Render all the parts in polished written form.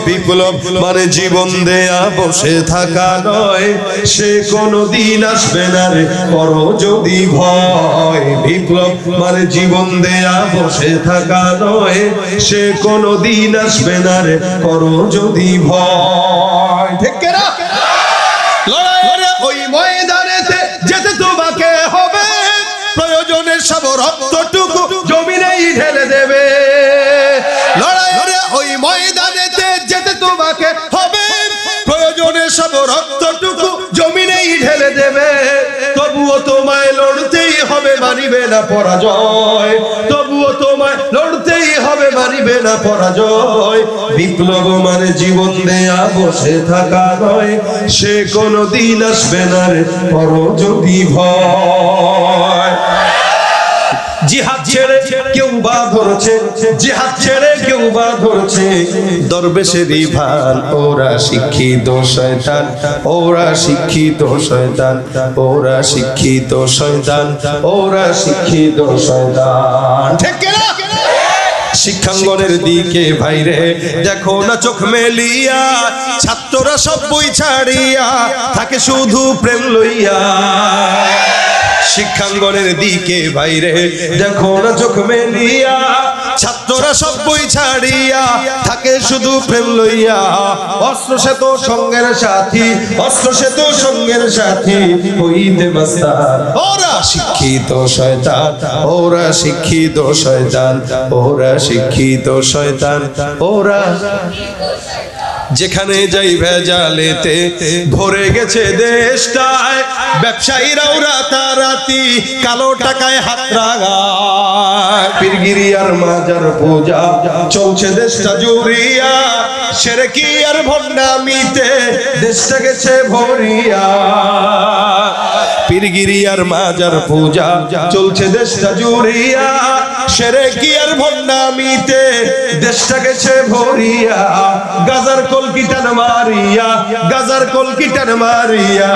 বিপ্লব মানে জীবন দেয়া বসে থাকা নয়, সে কোনদিন আসবে না রে করো যদি ভয়। বিপ্লব মানে জীবন দেয়া বসে থাকা নয়, সে কোনদিন আসবে না রে করো যদি ভয়। ঠিক কিনা? লড়াইয়ের ওই ময়দানেতে যেতে তোমাকে হবে, প্রয়োজনে সব রক্তটুকু জমিনেই ঢেলে দেবে। লড়াইয়ের ওই ময়দানেতে যেতে তোমাকে হবে, প্রয়োজনে সব রক্তটুকু জমিনেই ঢেলে দেবে। তবুও তোমায় লড়তেই হবে, মানিবে না পরাজয়। তবুও তোমায় লড়তেই হবে, মানিবে না পরাজয়। বিপ্লব মানে জীবন দেয়া বসে থাকা নয়, সে কোনদিন আসবে না রে করো যদি ভয়। জিহাদ ছেড়ে কেউ বা ধরছে, জিহাদ ছেড়ে কেউ বা ধরছে দরবেশেরই ভান। ওরা শিক্ষিত শয়তান, ওরা শিক্ষিত শয়তান, ওরা শিক্ষিত শয়তান, ওরা শিক্ষিত শয়তান। ঠিক কিনা? শিক্ষাঙ্গনের দিকে ভাইরে দেখো না চোখ মেলিয়া, ছাত্ররা সব বই ছাড়িয়া থাকে শুধু প্রেম লইয়া। শিক্ষাঙ্গনের দিকে বাইরে দেখো না চোখ মেলিয়া, ছাত্ররা সব বই ছাড়িয়া থাকে শুধু প্রেম লইয়া। অস্ত্র সে তো সঙ্গের সাথী, অস্ত্র সে তো সঙ্গের সাথী হইতে মাস্তান। ওরা শিক্ষিত শয়তান, ওরা শিক্ষিত শয়তান, ওরা শিক্ষিত শয়তান, ওরা যেখানে যাই ভেজালেতে ভরে গেছে দেশটায়। ব্যবসায়ীরাও রাতারাতি কালো টাকায় হাত রাগায়। পীরগিরি আর মাজার পূজা চলছে দেশটা জুড়িয়া, শিরকি আর ভণ্ডামিতে দেশটা গেছে ভরিয়া। পীরগিরি আর মাজার পূজা চলছে দেশটা জুড়িয়া, শিরকি আর ভণ্ডামিতে দেশটা গেছে ভরিয়া। গাজার কলকিটান মারিয়া, গাজার কলকিটান মারিয়া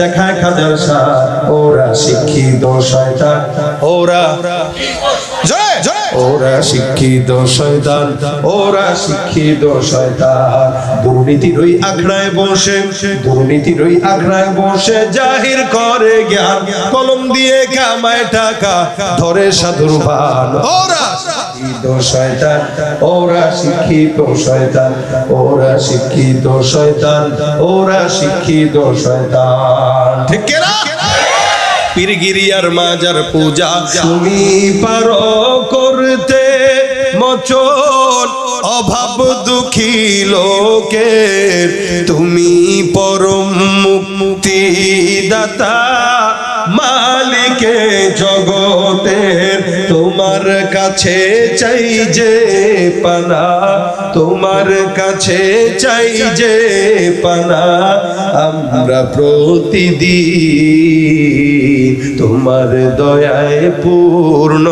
দেখায় খাজার শাহ। ওরা শিক্ষিত শয়তান, ওরা ওরা শিক্ষিত শয়তান, ওরা শিক্ষিত শয়তান। দুর্নীতির ওই আখড়ায় বসে, দুর্নীতির ওই আখড়ায় বসে জাহির করে জ্ঞান। কলম দিয়ে কামায় টাকা ধরে সাধুর ভান। ওরা শিক্ষিত শয়তান, ওরা শিক্ষিত শয়তান, ওরা শিক্ষিত শয়তান, ওরা শিক্ষিত শয়তান। ঠিক কিনা? পীরগিরি আর মাজার পূজা তুমি পারো করতে মোচন অভাব দুঃখী লোকের। তুমি পরম মুক্তি দাতা মালিকে জগতের। তোমার কাছে চাই যে পানা, তোমার কাছে চাই যে পানা। আমরা প্রতিদিন তোমার দয়ায় পূর্ণ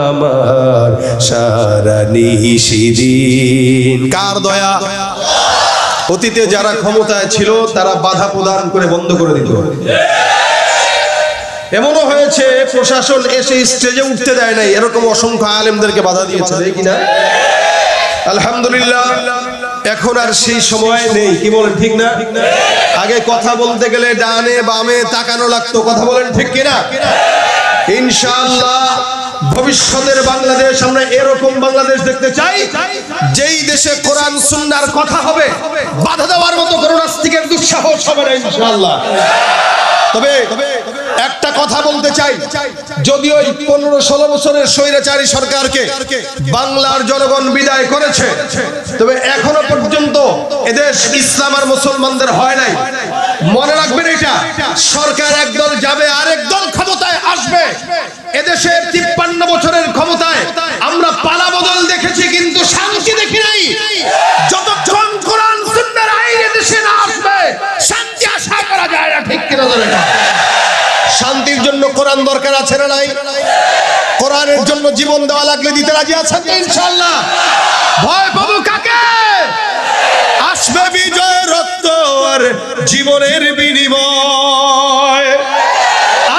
আমার সারা নিশিদিন। কার দয়া? অতীতে যারা ক্ষমতায় ছিল তারা বাধা প্রদান করে বন্ধ করে দিত। এমনও হয়েছে প্রশাসন এসে স্টেজে উঠতে দেয় নাই, এরকম অসংখ্য আলেমদেরকে বাধা দিয়েছে, কিনা? আলহামদুলিল্লাহ এখন আর সেই সময় নেই। কি বলেন ঠিক না? আগে কথা বলতে গেলে ডানে বামে তাকানো লাগতো। কথা বলেন ঠিক কিনা? ইনশাআল্লাহ ভবিষ্যতের বাংলাদেশ আমরা এরকম বাংলাদেশ দেখতে চাই, যেই দেশে কোরআন সুন্নাহর কথা হবে, বাধা দেওয়ার মতো কোনো নাস্তিকের দুঃসাহস হবে না ইনশাআল্লাহ। তবে একটা কথা বলতে চাই, যদিও 15-16 বছরের স্বৈরাচারী সরকারকে বাংলার জনগণ বিদায় করেছে, তবে এখনো পর্যন্ত এদেশ ইসলাম আর মুসলমানদের হয় নাই। মনে রাখবেন এটা, সরকার একদল যাবে আরেক দল ক্ষমতায় আসবে। এদেশে 53 বছরের ক্ষমতায় আমরা পালা বদল দেখেছি, কিন্তু শান্তি দেখি নাই। যতক্ষণ কোরআন সুন্নাহর আইন এদেশে না আসবে শান্তি আশা করা যায় না। ঠিক কিনা বলেন? শান্তির জন্য কোরআন দরকার আছে না নাই? কোরআনের জন্য জীবন দেওয়া লাগলে দিতে রাজি আছেন তো ইনশাআল্লাহ? ভয় পাবো কাকে? আসবে বিজয় রক্ত আর জীবনের বিনিময়,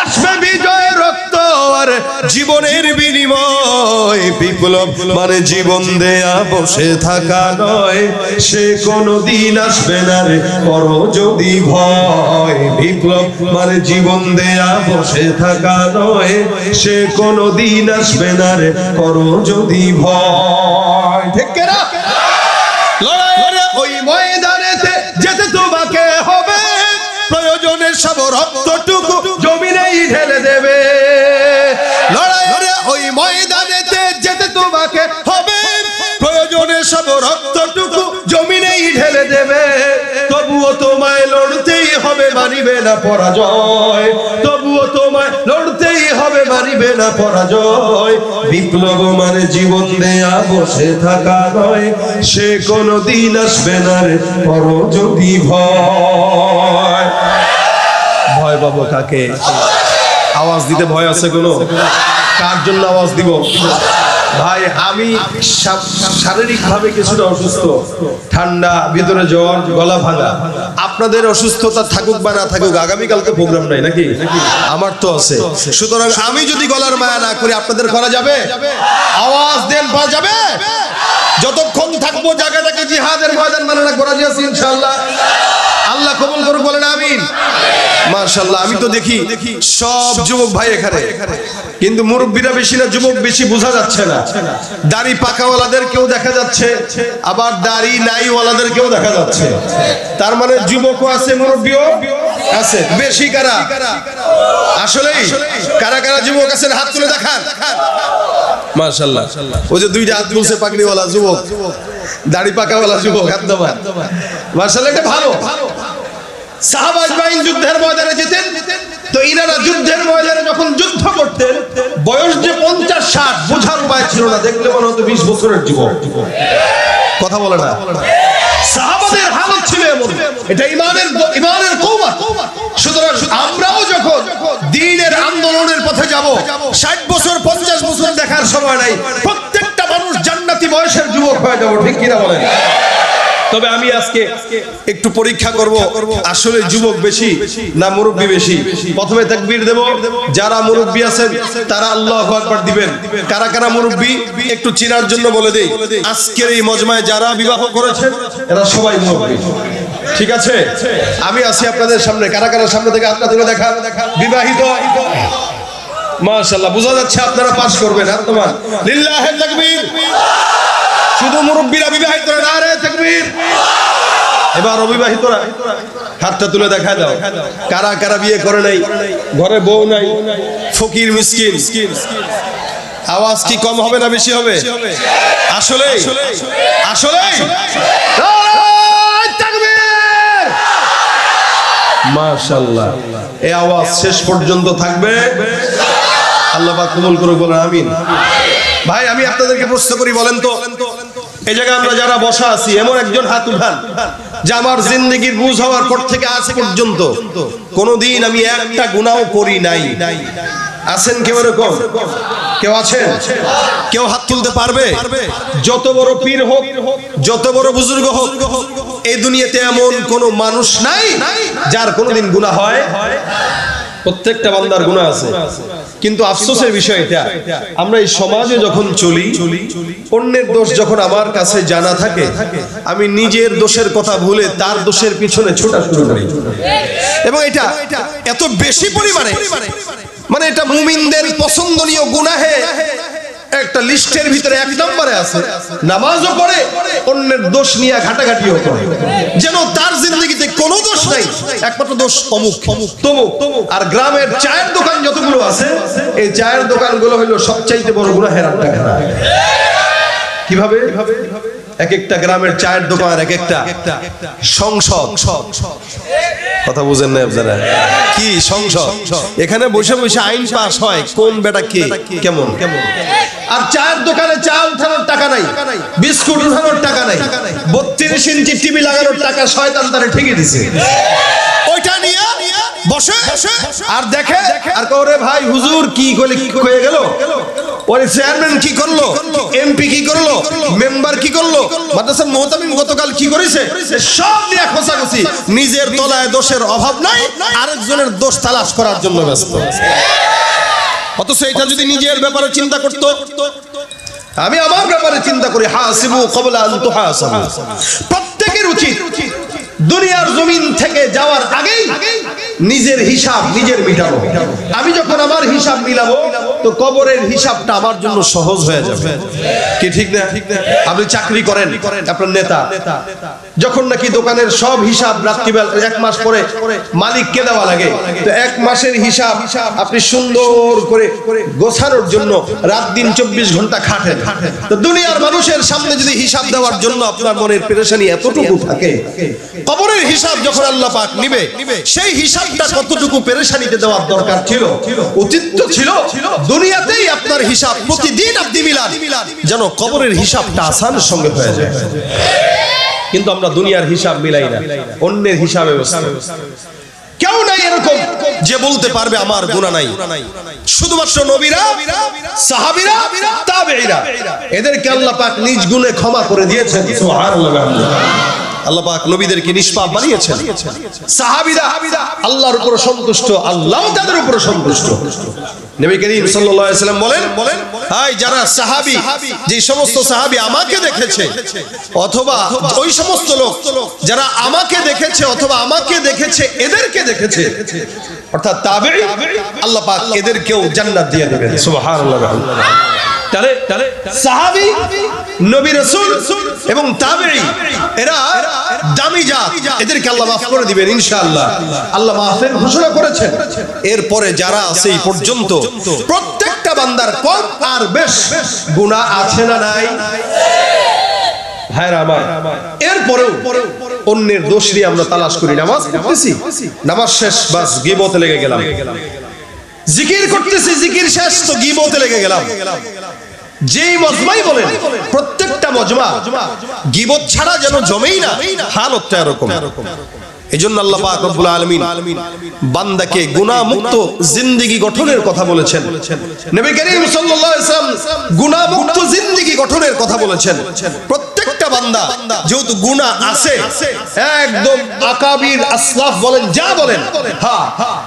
আসবে বিজয় রক্ত আর জীবনের বিনিময়। নয়, বিপ্লব মানে জীবন দেয়া বসে থাকা নয়, সে কোনদিন আসবে না রে করো যদি ভয়। বিপ্লব মানে জীবন দেয়া বসে থাকা নয়, সে কোনদিন আসবে না রে করো যদি ভয়। ঠিক কিনা? লড়াইয়ের ওই ময়দানেতে যেতে তোমাকে হবে, প্রয়োজনে সব রক্তটুকু জমিনেই ঢেলে দেবে। লড়াইয়ের ওই ময়দানেতে যেতে তোমাকে হবে, প্রয়োজনে সব রক্তটুকু জমিনেই ঢেলে দেবে। তবুও তোমায় লড়তেই হবে, মানিবে না পরাজয়। তবুও তোমায় লড়তেই হবে, মানিবে না পরাজয়। বিপ্লব মানে জীবন দেয়া বসে থাকা নয়, সে কোনদিন আসবে না রে করো যদি ভয়। ভয় পাবো কাকে? আওয়াজ দিতে ভয় আছে কোনো? কার জন্য আওয়াজ দিব? ভাই আমি শারীরিক ভাবে কিছুটা অসুস্থ, ঠান্ডা, ভিতরে জ্বর, গলা ভাঙা। আপনাদের অসুস্থতা থাকুক বা না থাকুক, আগামীকালকে প্রোগ্রাম নাই নাকি? আমার তো আছে। সুতরাং আমি যদি গলার মায়া না করি, আপনাদের করা যাবে? আওয়াজ দেন, পাওয়া যাবে? যতক্ষণ থাকবো জায়গাটাকে জিহাদের ময়দান মানে রাখবো, রাজি আছি ইনশাআল্লাহ। আল্লাহ কবুল করুক, বলেন আমিন। মাশাআল্লাহ, আমি তো দেখি সব যুবক ভাই এখানে, কিন্তু মুরব্বীরা বেশি না, যুবক বেশি, বোঝা যাচ্ছে না। দাড়ি পাকাওয়ালাদের কেউ দেখা যাচ্ছে, আবার দাড়ি নাই ওয়ালাদের কেউ দেখা যাচ্ছে। তার মানে যুবকও আছে, মুরব্বীও আছে। বেশি কারা? আসলেই কারা কারা যুবক আছেন হাত তুলে দেখান। মাশাআল্লাহ, ওই যে দুইটা হাত তুলছে পাগড়িওয়ালা যুবক, দাড়ি পাকাওয়ালা যুবক, হাত দেওয়া। মাশাআল্লাহ, এটা ভালো। সাহাবা আজমাইন যুদ্ধের ময়দানে যেতেন, তো ইনারা যুদ্ধের ময়দানে যখন যুদ্ধ করতেন, বয়স যে 50-60 বোঝার উপায় ছিল না, দেখলে মনে হতো 20 বছরের যুবক। কথা বলে না? সাহাবাদের হালত ছিল এমন। এটা ইমানের কওয়াত। সুতরাং আমরাও যখন দ্বীনের আন্দোলনের পথে যাব, 60 বছর 50 বছর দেখার সময় নাই, প্রত্যেকটা মানুষ জান্নাতি বয়সের যুবক হয়ে যাব। ঠিক কিনা বলেন? তবে আমি আজকে একটু পরীক্ষা করব, আসলে যুবক বেশি না মুরব্বী বেশি। প্রথমে তাকবীর দেব, যারা মুরব্বী আছেন তারা আল্লাহু আকবার দিবেন। কারা কারা মুরব্বী একটু চিনার জন্য বলে দেই। আজকের এই মজমায় যারা বিবাহ করেছেন এরা সবাই মুরব্বী, ঠিক আছে? আমি আছি আপনাদের সামনে, কারা কারা সামনে থেকে হাতটা তুলে দেখা বিবাহিত? মাশাআল্লাহ, বোঝা যাচ্ছে আপনারা পাস করবেন। আত্মান লিল্লাহি তাকবীর। শুধু মুরব্বীরা বিবাহিত, নারে তাকবীর। এবার অবিবাহিতরা হাতটা তুলে দেখা দাও। কারা কারা বিয়ে করে নাই, ঘরে বউ নাই, ফকির মিসকিন? আওয়াজ কি কম হবে না বেশি হবে? আসলে আসলে তাকবীর। মাশাআল্লাহ, এই আওয়াজ শেষ পর্যন্ত থাকবে। আল্লাহ পাক কবুল করুক, বলেন আমিন। ভাই আমি আপনাদেরকে প্রশ্ন করি, বলেন তো এই জায়গায় আমরা যারা বসা আছি, এমন একজন হাত উঠান যে আমার জিন্দেগির বুঝ হওয়ার পর থেকে আজ পর্যন্ত কোনোদিন আমি একটা গুনাহ করি নাই। আছেন কেউ এরকম? কেউ আছেন? কেউ হাত তুলতে পারবে? যত বড় পীর হোক, যত বড় বুজুর্গ হোক, এই দুনিয়াতে এমন কোন মানুষ নাই যার কোনোদিন গুনাহ হয়। প্রত্যেকটা বান্দার গুনাহ আছে। কিন্তু আফসোসের বিষয় এটা, আমরা এই সমাজে যখন চলি, অন্যের দোষ যখন আমার কাছে জানা থাকে, আমি নিজের দোষের কথা ভুলে তার দোষের পিছনে ছোটা শুরু করি। এবং এটা এত বেশি পরিমাণে, মানে এটা মুমিনদের পছন্দনীয় গুনাহে একটা লিস্টের ভিতরে 1 নম্বরে আছে। নামাজও পড়ে, অন্যের দোষ নিয়ে ঘাটাঘাটিও করে, যেন তার জিন্দেগিতে কোনো দোষ নাই, একমাত্র দোষ অমুক তমুক। আর গ্রামের চায়ের দোকান যতগুলো আছে, এই চায়ের দোকানগুলো হলো সবচাইতে বড় গুনাহের আড্ডাখানা। কিভাবে? এক একটা গ্রামের চায়ের দোকান এক একটা সংসদ। কথা বুঝেন না আপনারা? কি সংসদ? এখানে বসে বসে আইন পাস হয়, কোন বেটা কে কেমন। আর চায়ের দোকানে চা উঠানোর টাকা নাই, বিস্কুট উঠানোর টাকা নাই, 32 ইঞ্চি টিভি লাগানোর টাকা শয়তান তারে ঠিকই দিছে। ওইটা নিয়ে বসে আর দেখে আর করে, ভাই হুজুর কি হয়ে গেল, ওই চেয়ারম্যান কি করলো, এমপি কি করলো, মেম্বার কি করলো, মাদ্রাসার মুহতামিম গতকাল কি করেছে, সব নিয়ে খোঁচাখুচি। নিজের তলায় দোষের অভাব নাই, আরেকজনের দোষ তালাশ করার জন্য ব্যস্ত। অথচ এটা যদি নিজের ব্যাপারে চিন্তা করতো, আমি আমার ব্যাপারে চিন্তা করি, হাসিবু ক্বাবলা আন তুহাসাবু। প্রত্যেকের উচিত দুনিয়ার জমিন থেকে যাওয়ার আগেই নিজের হিসাব নিজের মিটাবো। আমি যখন আমার হিসাব মিলাবো তো কবরের হিসাবটা আমার জন্য সহজ হয়ে যাবে। কি ঠিক না? আপনি চাকরি করেন, আপনার নেতা যখন নাকি দোকানের সব হিসাব রাত্রিবেলা 1 মাস পরে মালিককে দেওয়া লাগে, তো 1 মাসের হিসাব আপনি সুন্দর করে গোছানোর জন্য রাত দিন 24 ঘন্টা খাটেন। তো দুনিয়ার মানুষের সামনে যদি হিসাব দেওয়ার জন্য আপনার মনের পেরেশানি এতটুকু থাকে, কবরের হিসাব যখন আল্লাহ পাক নিবে সেই হিসাবটা কতটুকু পেরেশানিতে দেওয়ার দরকার ছিল, উচিত ছিল দুনিয়াতেই আপনার হিসাব প্রতিদিন আপনি মিলান, যেন কবরের হিসাবটা আসানের সঙ্গে হয়ে যায়। কিন্তু আমরা দুনিয়ার হিসাব মিলাই না, অন্যের হিসাবে ব্যস্ত। কেউ নাই এরকম যে বলতে পারবে আমার গুনাহ নাই। শুধুমাত্র নবীরা, সাহাবীরা, তাবেঈরা, এদেরকে আল্লাহ পাক নিজ গুণে ক্ষমা করে দিয়েছেন। সুবহানাল্লাহ। আল্লাহ পাক নবীদেরকে নিষ্পাপ বানিয়েছেন। সাহাবীরা আল্লাহর উপর সন্তুষ্ট, আল্লাহ তাদের উপর সন্তুষ্ট। নবী করিম সাল্লাল্লাহু আলাইহি সাল্লাম বলেন, হাই যারা সাহাবী, যে সমস্ত সাহাবী আমাকে দেখেছে, অথবা ওই সমস্ত লোক যারা আমাকে দেখেছে অথবা আমাকে দেখেছে এদেরকে দেখেছে, অর্থাৎ তাবেঈ, আল্লাহ পাক এদেরকেও জান্নাত দিয়ে দেবেন। সুবহানাল্লাহ। তাহলে সাহাবী, নবী রাসূল এবং তাবেঈ এরা দামি জাত, এদেরকে আল্লাহ মাফ করে দিবেন ইনশাআল্লাহ। আল্লাহ মাফের ঘোষণা করেছেন। এরপরে যারা আছে এই পর্যন্ত প্রত্যেকটা বান্দার কম আর বেশ গুনাহ আছে না নাই? ভাইরা আমার, এরপরেও অন্যের দোষ নিয়ে আমরা তালাশ করি। নামাজ পড়তেছি, নামাজ শেষ, বাস গীবতে লেগে গেলাম। জিকির করতেছি, জিকির শেষ, তো গীবতে লেগে গেলাম। যেই মজমাই বলেন, প্রত্যেকটা মজমা গীবত ছাড়া যেন জমেই না, হালতটা এরকম। এজন্য আল্লাহ পাক রব্বুল আলামিন বান্দাকে গুনাহ মুক্ত জিন্দেগি গঠনের কথা বলেছেন। নবী করিম সাল্লাল্লাহু আলাইহি ওয়াসাল্লাম গুনাহ মুক্ত জিন্দেগি গঠনের কথা বলেছেন। প্রত্যেকটা বান্দা যেহেতু গুনাহ আছে, একদম আকাবির আসলাফ বলেন যা বলেন, হ্যাঁ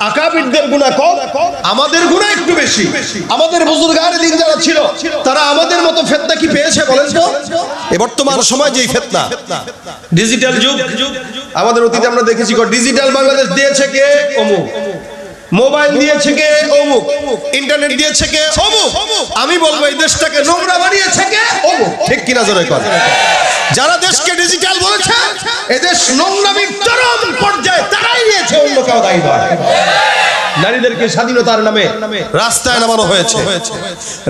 আকাবিরদের গুনাহ কম, আমাদের গুনাহ একটু বেশি। আমাদের বুজুর্গানে দিন যারা ছিল তারা আমাদের মতো ফিতনা কি পেয়েছে বলেন তো? এই বর্তমান সময় যেই ফিতনা, ডিজিটাল যুগ, আমাদের অতীতে আমরা দেখেছি ডিজিটাল বাংলাদেশ দিয়েছে কে? অমুক। মোবাইল দিয়েছে কে? অমুক। ইন্টারনেট দিয়েছে কে? অমুক। আমি বলবো এই দেশটাকে নোংরা বানিয়েছে কে? অমুক। ঠিক কিনা জোরে কর। যারা দেশকে ডিজিটাল বলেছে, এদেশ নোংরামির চরম পর্যায়ে তারাই নিয়েছে, অন্য কেউ দায়ী নয়। নারীদেরকে স্বাধীনতার নামে রাস্তায় নামানো হয়েছে,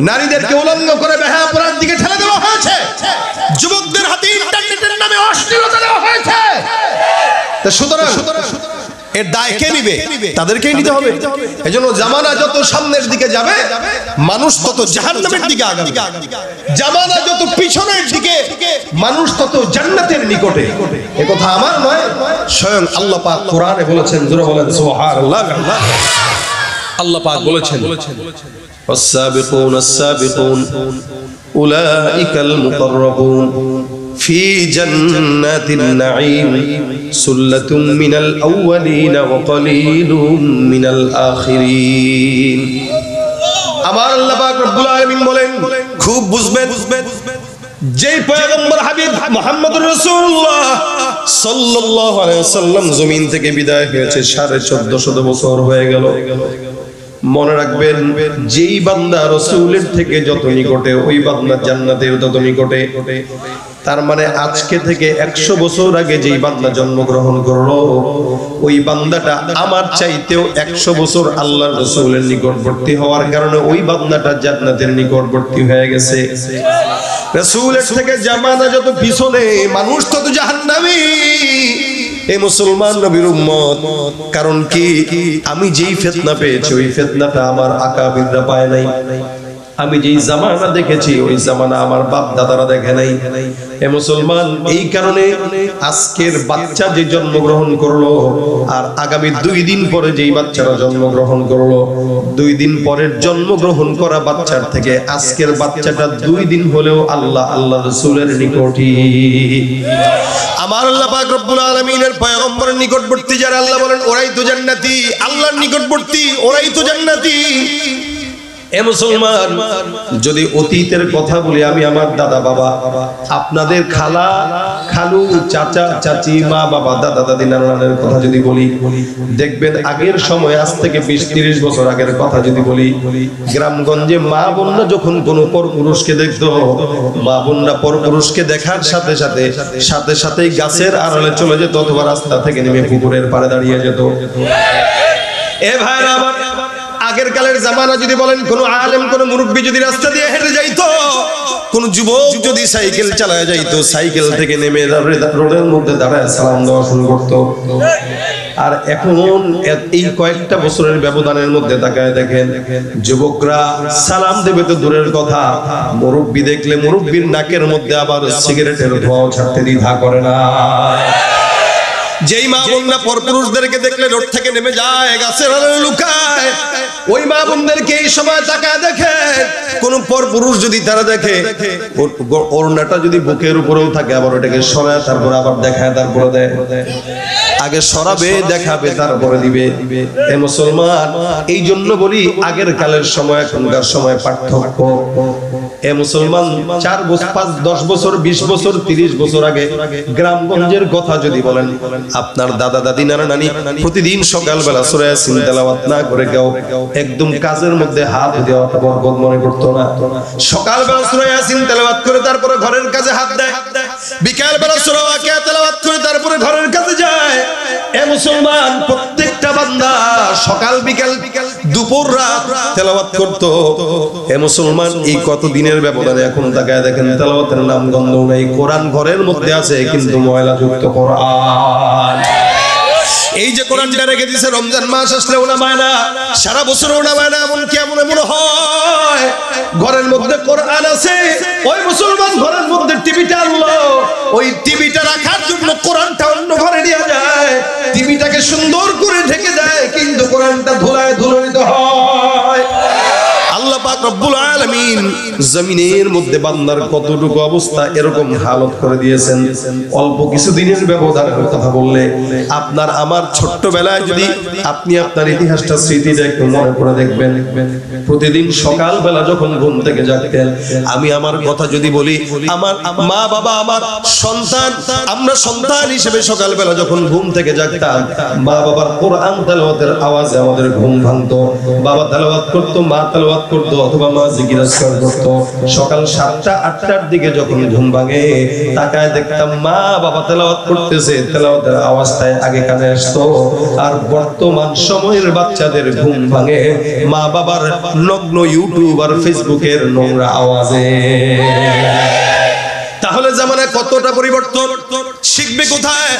নারীদেরকে উলঙ্গ করে বেহায়াপনার দিকে ঠেলে দেওয়া হয়েছে, যুবকদের হাতে ইন্টারনেটের নামে অশ্লীলতা দেওয়া হয়েছে। সুতরাং এর দায় কে নিবে? তাদেরকেই নিতে হবে। এজন্য জামানা যত সামনের দিকে যাবে, মানুষ তত জাহান্নামের দিকে আগাবে। জামানা যত পিছনের দিকে, মানুষ তত জান্নাতের নিকটে। এ কথা আমার নয়, স্বয়ং আল্লাহ পাক কোরআনে বলেছেন। জোরে বলেন সুবহানাল্লাহ। আল্লাহ পাক বলেছেন, ওয়াস-সাবিকুনা আস-সাবিকুন উলাইকাল মুকাররাবুন في جنات النعيم سلة من الأولين وقليل من الآخرين। আমার আল্লাহ পাক রব্বুল আলামিন বলেন, খুব বুঝবেন, যেই পয়গম্বর হাবিব মুহাম্মদুর রাসূলুল্লাহ সাল্লাল্লাহু আলাইহি ওয়াসাল্লাম জমিন থেকে বিদায় হয়েছে 1450 বছর হয়ে গেল। মনে রাখবেন, যেই বান্দা রাসূলের থেকে যত নিকটে, ওই বান্দা জান্নাতের তত নিকটে। তার মানে আজকে থেকে 100 বছর আগে যেই বান্দা জন্মগ্রহণ করলো, ওই বান্দাটা আমার চাইতেও 100 বছর আল্লাহর রাসূলের নিকটবর্তী হওয়ার কারণে ওই বান্দাটা জান্নাতের নিকটবর্তী হয়ে গেছে। রাসূলের থেকে জামানা যত পিছনে, মানুষ তত জাহান্নামী। এই মুসলমান নবীর উম্মত, কারণ কি? আমি যেই ফিতনা পেয়েছি ওই ফিতনাটা আমার আকাবিররা পায় নাই। আমি যেই জামানা দেখেছি ওই জামানা আমার বাপ দাদারা দেখে নাই। এ মুসলমান, এই কারণে আজকের বাচ্চা যে জন্মগ্রহণ করলো আর আগামী 2 দিন পরে যেই বাচ্চারা জন্মগ্রহণ করলো, 2 দিন পরের জন্মগ্রহণ করা বাচ্চার থেকে আজকের বাচ্চাটা 2 দিন হলেও আল্লাহ রাসূলের নিকটই। আমার আল্লাহ পাক রব্বুল আলামিনের পয়গম্বরের নিকটবর্তী যারা, আল্লাহ বলেন ওরাই তো জান্নাতি। আল্লাহর নিকটবর্তী ওরাই তো জান্নাতি। এ মুসলমান, যদি অতীতের কথা বলি, আমি আমার দাদা বাবা, আপনাদের খালা খালু চাচা চাচি মা বাবা দাদা দাদি নানা নানের কথা যদি বলি, দেখবেন আগের সময়, আজ থেকে 20-30 বছর আগের কথা যদি বলি, গ্রামগঞ্জে মা বোনরা যখন কোনো পরপুরুষকে দেখতো, মা বোনরা পরপুরুষকে দেখার সাথে সাথে সাথেই গাছের আড়ালে চলে যেত অথবা রাস্তা থেকে নেমে পুকুরের পাড়ে দাঁড়িয়ে যেত। এ ভাইরা আমার, আগের কালের জামানা যদি বলেন, কোন আলেম কোন মুরব্বী যদি রাস্তা দিয়ে হেঁটে যাইতো, কোন যুবক যদি সাইকেল চালায় যাইতো, সাইকেল থেকে নেমে রোডের মধ্যে দাঁড়ায় সালাম দেওয়া শুরু করতো। আর এখন এই কয়েকটা বছরের ব্যবধানের মধ্যে তাকায় দেখেন, যুবকরা সালাম দেবে তো দূরের কথা, মুরব্বী দেখলে মুরব্বীর নাকের মধ্যে আবার সিগারেটের ধোঁয়াও ছাড়তে দ্বিধা করে না। যেই মা বোনরা পরপুরুষদেরকে দেখলে রোড থেকে নেমে যায়, গাছের আড়ালে লুকায়, ওই মা বোনদেরকে এই সময় তাকায় দেখে, কোন পরপুরুষ যদি তারা দেখে, ওড়নাটা যদি বুকের উপরেও থাকে, আবার ওটাকে সরায় তারপর আবার দেখায়, তারপরে দেয়। আগে সরাবে, দেখাবে, তারপরে দিবে। এ মুসলমান, এই জন্য বলি আগের কালের সময় এখনকার সময় পার্থক্য। এ মুসলমান, 4 বছর 5 10 বছর 20 বছর 30 বছর আগে গ্রামগঞ্জের কথা যদি বলেন, আপনার দাদা দাদি নানা নানি প্রতিদিন সকালবেলা সূরা ইয়াসিন তেলাওয়াত না করে কেউ একদম কাজের মধ্যে হাত দেওয়া বরকত মনে করতো না। সকালবেলা সূরা ইয়াসিন তেলাওয়াত করে তারপরে ঘরের কাজে হাত দেয়, বিকালবেলা সূরা ওয়াকিয়া তেলাওয়াত করে তারপরে ঘরের কাজে যায়। এ মুসলমান, প্রত্যেকটা বান্দা সকাল বিকাল দুপুর রাত তেলাওয়াত করতো। এ মুসলমান, এই কত দিনের ব্যবধানে এখন তাকায় দেখেন, তেলাওয়াতের নাম গন্ধ নাই। কোরআন ঘরের মধ্যে আছে কিন্তু ময়লা যুক্ত কোরআন। এই যে কোরআনটা রেখে দিয়েছে, রমজান মাস আসলে ওলামায় না, সারা বছর ওলামায় না, এমন হয় ঘরের মধ্যে কোরআন আছে, ওই মুসলমান ঘরের মধ্যে টিভিটা আনলো, ওই টিভিটা রাখার জন্য কোরআনটা অন্য ঘরে নিয়ে যায়, টিভিটাকে সুন্দর করে ঢেকে দেয়, কিন্তু কোরআনটা ধুলায় ধুলায়িত হয়। আল্লাহ পাক রব্বুল আলামিন জমিনের মধ্যে বান্দার কতটুকু অবস্থা এরকম হালত করে দিয়েছেন। অল্প কিছু দিনের ব্যবধানের কথা বললে, আপনার আমার ছোট্টবেলায় যদি আপনি আপনার ইতিহাসটা স্মৃতিটা একটু মনে করে দেখবেন, প্রতিদিন সকালবেলা যখন ঘুম থেকে জাগতেন, আমি আমার কথা যদি বলি, আমার মা বাবা, আমার সন্তান, আমরা সন্তান হিসেবে সকালবেলা যখন ঘুম থেকে জাগতাম, মা বাবার কোরআন তেলাওয়াতের আওয়াজে আমাদের ঘুম ভাঙতো। বাবা তেলাওয়াত করতো, মা তেলাওয়াত করতো, অথবা মা জিকির আজকার করতো। সকাল 7টা-8টার দিকে যখন ঘুম ভাঙে, তাকায় দেখতাম মা বাবা তেলাওয়াত করতেছে, তেলাওয়াতের আওয়াজটাই আগে কানে আসতো। আর বর্তমান সময়ের বাচ্চাদের ঘুম ভাঙে মা বাবার নগ্ন ইউটিউব আর ফেসবুকের নোংরা আওয়াজে। তাহলে জামানায় কতটা পরিবর্তন, শিখবে কোথায়?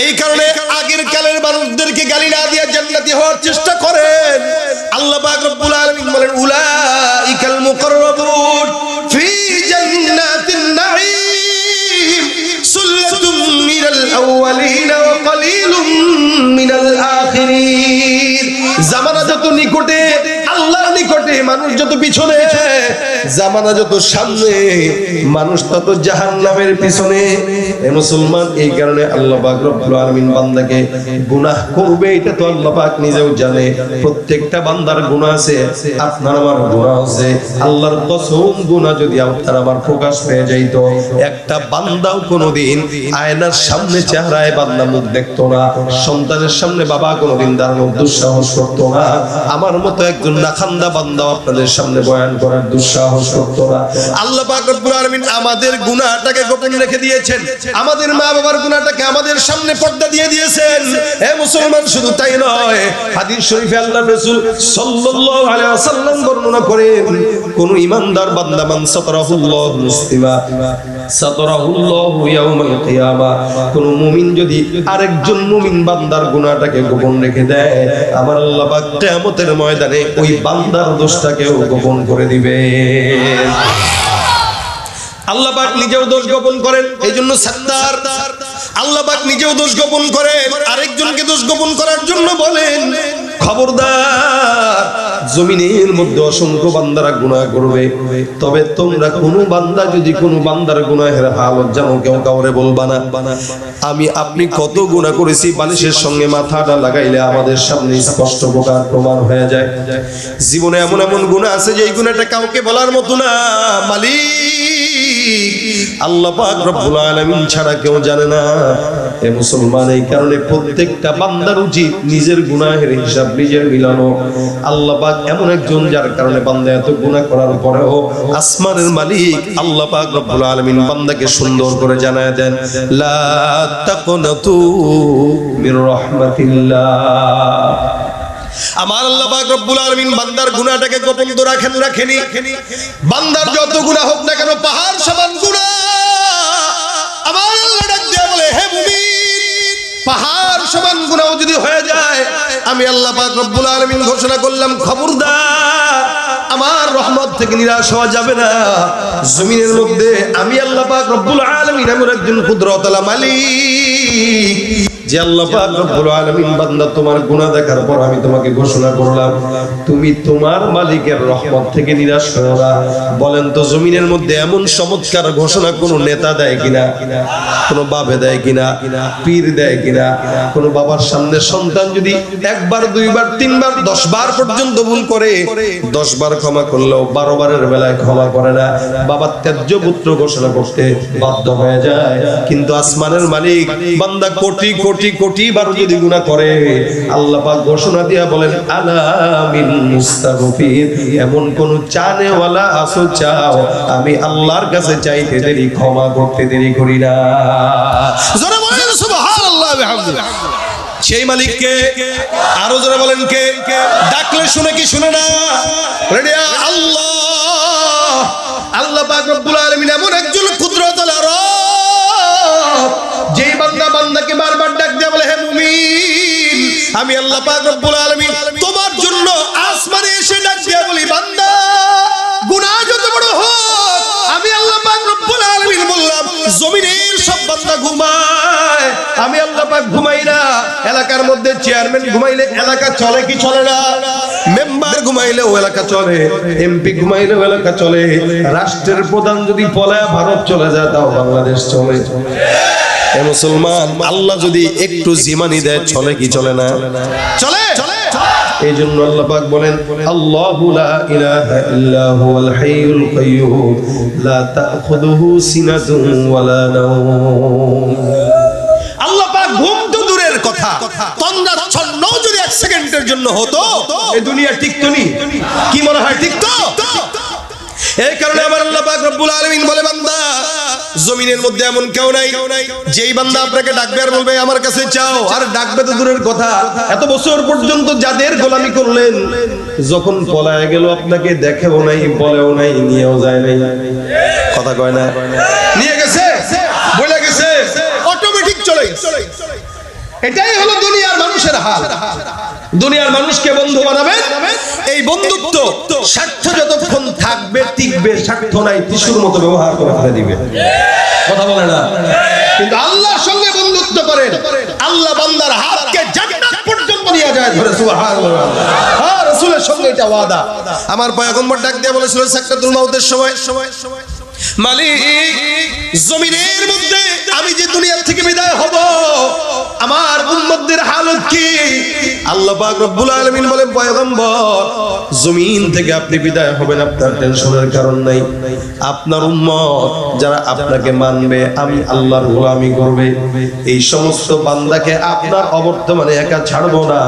এই কারণে আগের কালের মানুষদেরকে গালি না দিয়ে জান্নাতি হওয়ার চেষ্টা করেন। আল্লাহ পাক রব্বুল আলামিন বলেন, উলাইকাল মুকাররাবুন ফি জান্নাতিন নাঈম সুল্লাতুম মিনাল আউয়ালিন ওয়া কালিলুম মিনাল আখিরিন। জামানা যত নিকটে, আল্লাহর নিকটে, মানুষ যত পিছনে, জামানা যত সামনে, মানুষ তত জাহান্নামের পিছনে। এ মুসলমান, এই কারণে আল্লাহ পাক রব্বুল আলামিন বান্দাকে গুনাহ করবে, এটা তো আল্লাহ পাক নিজেও জানে। প্রত্যেকটা বান্দার গুনাহ আছে, আপনার আমার গুনাহ আছে। আল্লাহর কসম, গুনাহ যদি আপনার আমার প্রকাশ পেয়ে যাইত, একটা বান্দাও কোনোদিন আয়নার সামনে চেহারায় বান্দা মুখ দেখতো না, সন্তানের সামনে বাবা কোনোদিন দাঁড়ানোর দুঃসাহস করতো না। আমার মতো একজন নাখান্দা বান্দা আপনাদের সামনে বয়ান করার দুঃসাহস করতো না। আল্লাহ পাক রব্বুল আলামিন আমাদের গুনাহটাকে গোপন রেখে দিয়েছেন, আমাদের মা বাবার গুনাহটাকে আমাদের সামনে পর্দা দিয়ে দিয়েছেন। হে মুসলমান, শুধু তাই নয়, হাদিস শরীফে আল্লাহর রাসূল সাল্লাল্লাহু আলাইহি ওয়াসাল্লাম বর্ণনা করেন, কোন ঈমানদার বান্দা মান সাতারাহুল্লাহু মুসলিমা সাতারাহুল্লাহু ইয়াউমাল কিয়ামা, কোন মুমিন যদি আরেকজন মুমিন বান্দার গুনাহটাকে গোপন রেখে দেয়, আমার আল্লাহ পাক কিয়ামতের ময়দানে ওই বান্দার দোষটাকেও গোপন করে দিবে। আল্লাহ পাক নিজেও দোষ গোপন করেন, এইজন্য সাত্তার। আল্লাহ পাক নিজেও দোষ গোপন করেন, আরেকজনকে দোষ গোপন করার জন্য বলেন, খবরদার জমিনের মধ্যে অসংখ্য বান্দারা গুনাহ করবে, তবে তোমরা কোনো বান্দা যদি কোনো বান্দার গুনাহের হালত জানো কেউ কাউরে বলবা না। আমি আপনি কত গুনাহ করেছি বালিশের সঙ্গে মাথাটা লাগাইলে আমাদের সামনে স্পষ্ট প্রমাণ হয়ে যায়। জীবনে এমন এমন গুনাহ আছে যে এই গুনাহটা কাউকে বলার মতো না। মালিক আল্লাহ পাক রব্বুল আলামিন ছাড়া কেউ জানে না। এ মুসলমান, এই কারণে প্রত্যেকটা বান্দার উচিত নিজের গুনাহের হিসাব নিজের মিলানো। আল্লাহ পাক এমন একজন যার কারণে বান্দা এত গুনাহ করার পরেও আসমানের মালিক আল্লাহ পাক রব্বুল আলামিন বান্দাকে সুন্দর করে জানায় দেন, লা তাকনাতু মির রাহমাতিল্লাহ। আমার আল্লাহ পাক রব্বুল আলামিন বান্দার গুনাহটাকে গোপন তো রাখেনি। বান্দার যত গুনাহ হোক না কেন, পাহাড় সমান গুনাহ, আমার আল্লাহ ডাক দিয়ে বলে, হে মুমিন, পাহাড় সমান গুনাহ যদি হয়ে যায়, আমি আল্লাহ পাক রব্বুল আলামিন ঘোষণা করলাম, খবরদার, আমার রহমত থেকে নিরাশ হওয়া যাবে না। জমিনের মধ্যে আমি আল্লাহ পাক রব্বুল আলামিন এমন একজন কুদরতওয়ালা মালিক যে আল্লাহ পাক রব্বুল আলামিন বান্দা তোমার গুনাহ দেখার পর আমি তোমাকে ঘোষণা করলাম, তুমি তোমার মালিকের রহমত থেকে নিরাশ হও না। বলেন তো জমিনের মধ্যে এমন চমৎকার ঘোষণা কোন নেতা দেয় কিনা, কোন বাবা দেয় কিনা, পীর দেয় কিনা? কোন বাবার সামনে সন্তান যদি একবার, দুইবার, তিনবার, 10 বার পর্যন্ত ভুল করে, 10 বার ক্ষমা করলেও 12 বারের বেলায় ক্ষমা করে না, বাবার ত্যায্য পুত্র ঘোষণা করতে বাধ্য হয়ে যায়। কিন্তু আসমানের মালিক বান্দা কোটি কোটি কোটি বার যদি গুনাহ করে, আল্লাহ পাক ঘোষণা দিয়া বলেন, আলা মিন মুস্তাগফির, এমন কোন চানেওয়ালা আসো চাও, আমি আল্লাহর কাছে চাইতে দেরি, ক্ষমা করতে দেরি করি না। জোরে বলেন সুবহানাল্লাহ বিহামদিহি। সেই মালিককে আরো জোরে বলেন কে? ডাকলে শুনে কি শুনে না? রেডি? আল্লাহ। আল্লাহ পাক রব্বুল আলামিন এমন একজন কুদরতওয়ালা রব, যেই বান্দা বান্দাকে বারবার ডাক দিয়ে বলে, হে মুমিন, আমি আল্লাহ পাক রব্বুল আলামিন তোমার জন্য আসমানে এসে ডাক দিয়ে বলি, বান্দা গুনাহ যত বড় হোক, আমি আল্লাহ পাক রব্বুল আলামিন বললাম, জমিনের সব বান্দা ঘুমায়, আমি আল্লাহ পাক ঘুমাই না। এলাকার মধ্যে চেয়ারম্যান ঘুমাইলে এলাকা চলে কি চলে না? মেম্বার ঘুমাইলেও এলাকা চলে, এমপি ঘুমাইলেও এলাকা চলে, রাষ্ট্রের প্রধান যদি পলায়া ভারত চলে যায় তাও বাংলাদেশ চলে। এ মুসলমান, আল্লাহ যদি একটু জিমানি দেয় চলে কি চলে না? চলে। এই জন্য আল্লাহ পাক বলেন, আল্লাহু লা ইলাহা ইল্লা হুয়াল হাইয়ুল কাইয়্যুম লা তাখুযুহু সিনাতুন ওয়ালা নাওম। আল্লাহ পাক ঘুম তো দূরের কথা, তন্দ্রাচ্ছন্ন যদি 1 সেকেন্ডের জন্য হতো, এই দুনিয়া টিকতো নি? কি মনে হয় টিকতো? এই কারণে আমার আল্লাহ পাক রব্বুল আলামিন বলে, বান্দা জমিনের মধ্যে এমন কেউ নাই যেই বান্দা আপনাকে ডাকবে আর বলবে আমার কাছে চাও। আর ডাকবে তো দূরের কথা, এত বছর পর্যন্ত যাদের গোলামি করলেন, যখন পলায় গেল আপনাকে দেখেও নাই, বলেও নাই, নিয়েও যায় নাই। কথা কয় না? নিয়ে গেছে, বলে গেছে, অটোমেটিক চলে গেছে। এটাই হলো দুনিয়ার মানুষের হাল। দুনিয়ার মানুষকে বন্ধু বানাবে, এই বন্ধুত্ব স্বার্থ যতক্ষণ থাকবে টিকবে, স্বার্থ নাই টিস্যুর মতো ব্যবহার করে ফেলে দিবে। কথা বলে না? কিন্তু আল্লাহর সঙ্গে বন্ধুত্ব করেন, আল্লাহ বান্দার হাতকে জান্নাত পর্যন্ত নিয়ে যায় ধরে। সুবহানাল্লাহ। হ্যাঁ, রাসূলের সঙ্গে এটা ওয়াদা। আমার পয়গম্বর ডাক দিয়ে বলেছিল সাকরাতুল মাউতের সময়, মালিক জমিনের মধ্যে আমি যে দুনিয়া থেকে বিদায় হব, আমার উম্মতদের হালত কি? আল্লাহ পাক রব্বুল আলামিন বলেন, পয়গম্বর জমিন থেকে আপনি বিদায় হবেন, আপনার টেনশনের কারণ নাই। আপনার উম্মত যারা আপনাকে মানবে, আমি আল্লাহর গোলামি করবে, এই সমস্ত বান্দাকে আপনার অবর্তমানে একা ছাড়বো না।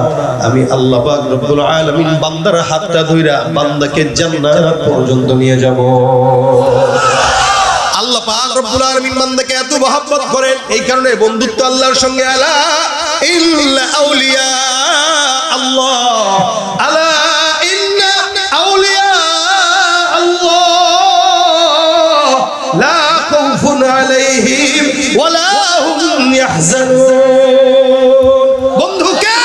আমি আল্লাহ পাক রব্বুল আলামিন বান্দার হাতটা ধইরা বান্দাকে জান্নাত পর্যন্ত নিয়ে যাব। আল্লাহ পাক রব্বুল আলামিন বান্দাকে এত মহব্বত করেন, এই কারণে বন্ধুত্ব আল্লাহর সঙ্গে। আলা ইন্না আউলিয়া আল্লাহ, আলা ইন্না আউলিয়া আল্লাহ লা খাউফুন আলাইহিম ওয়ালা হুম ইয়াহজানুন। বন্ধুকে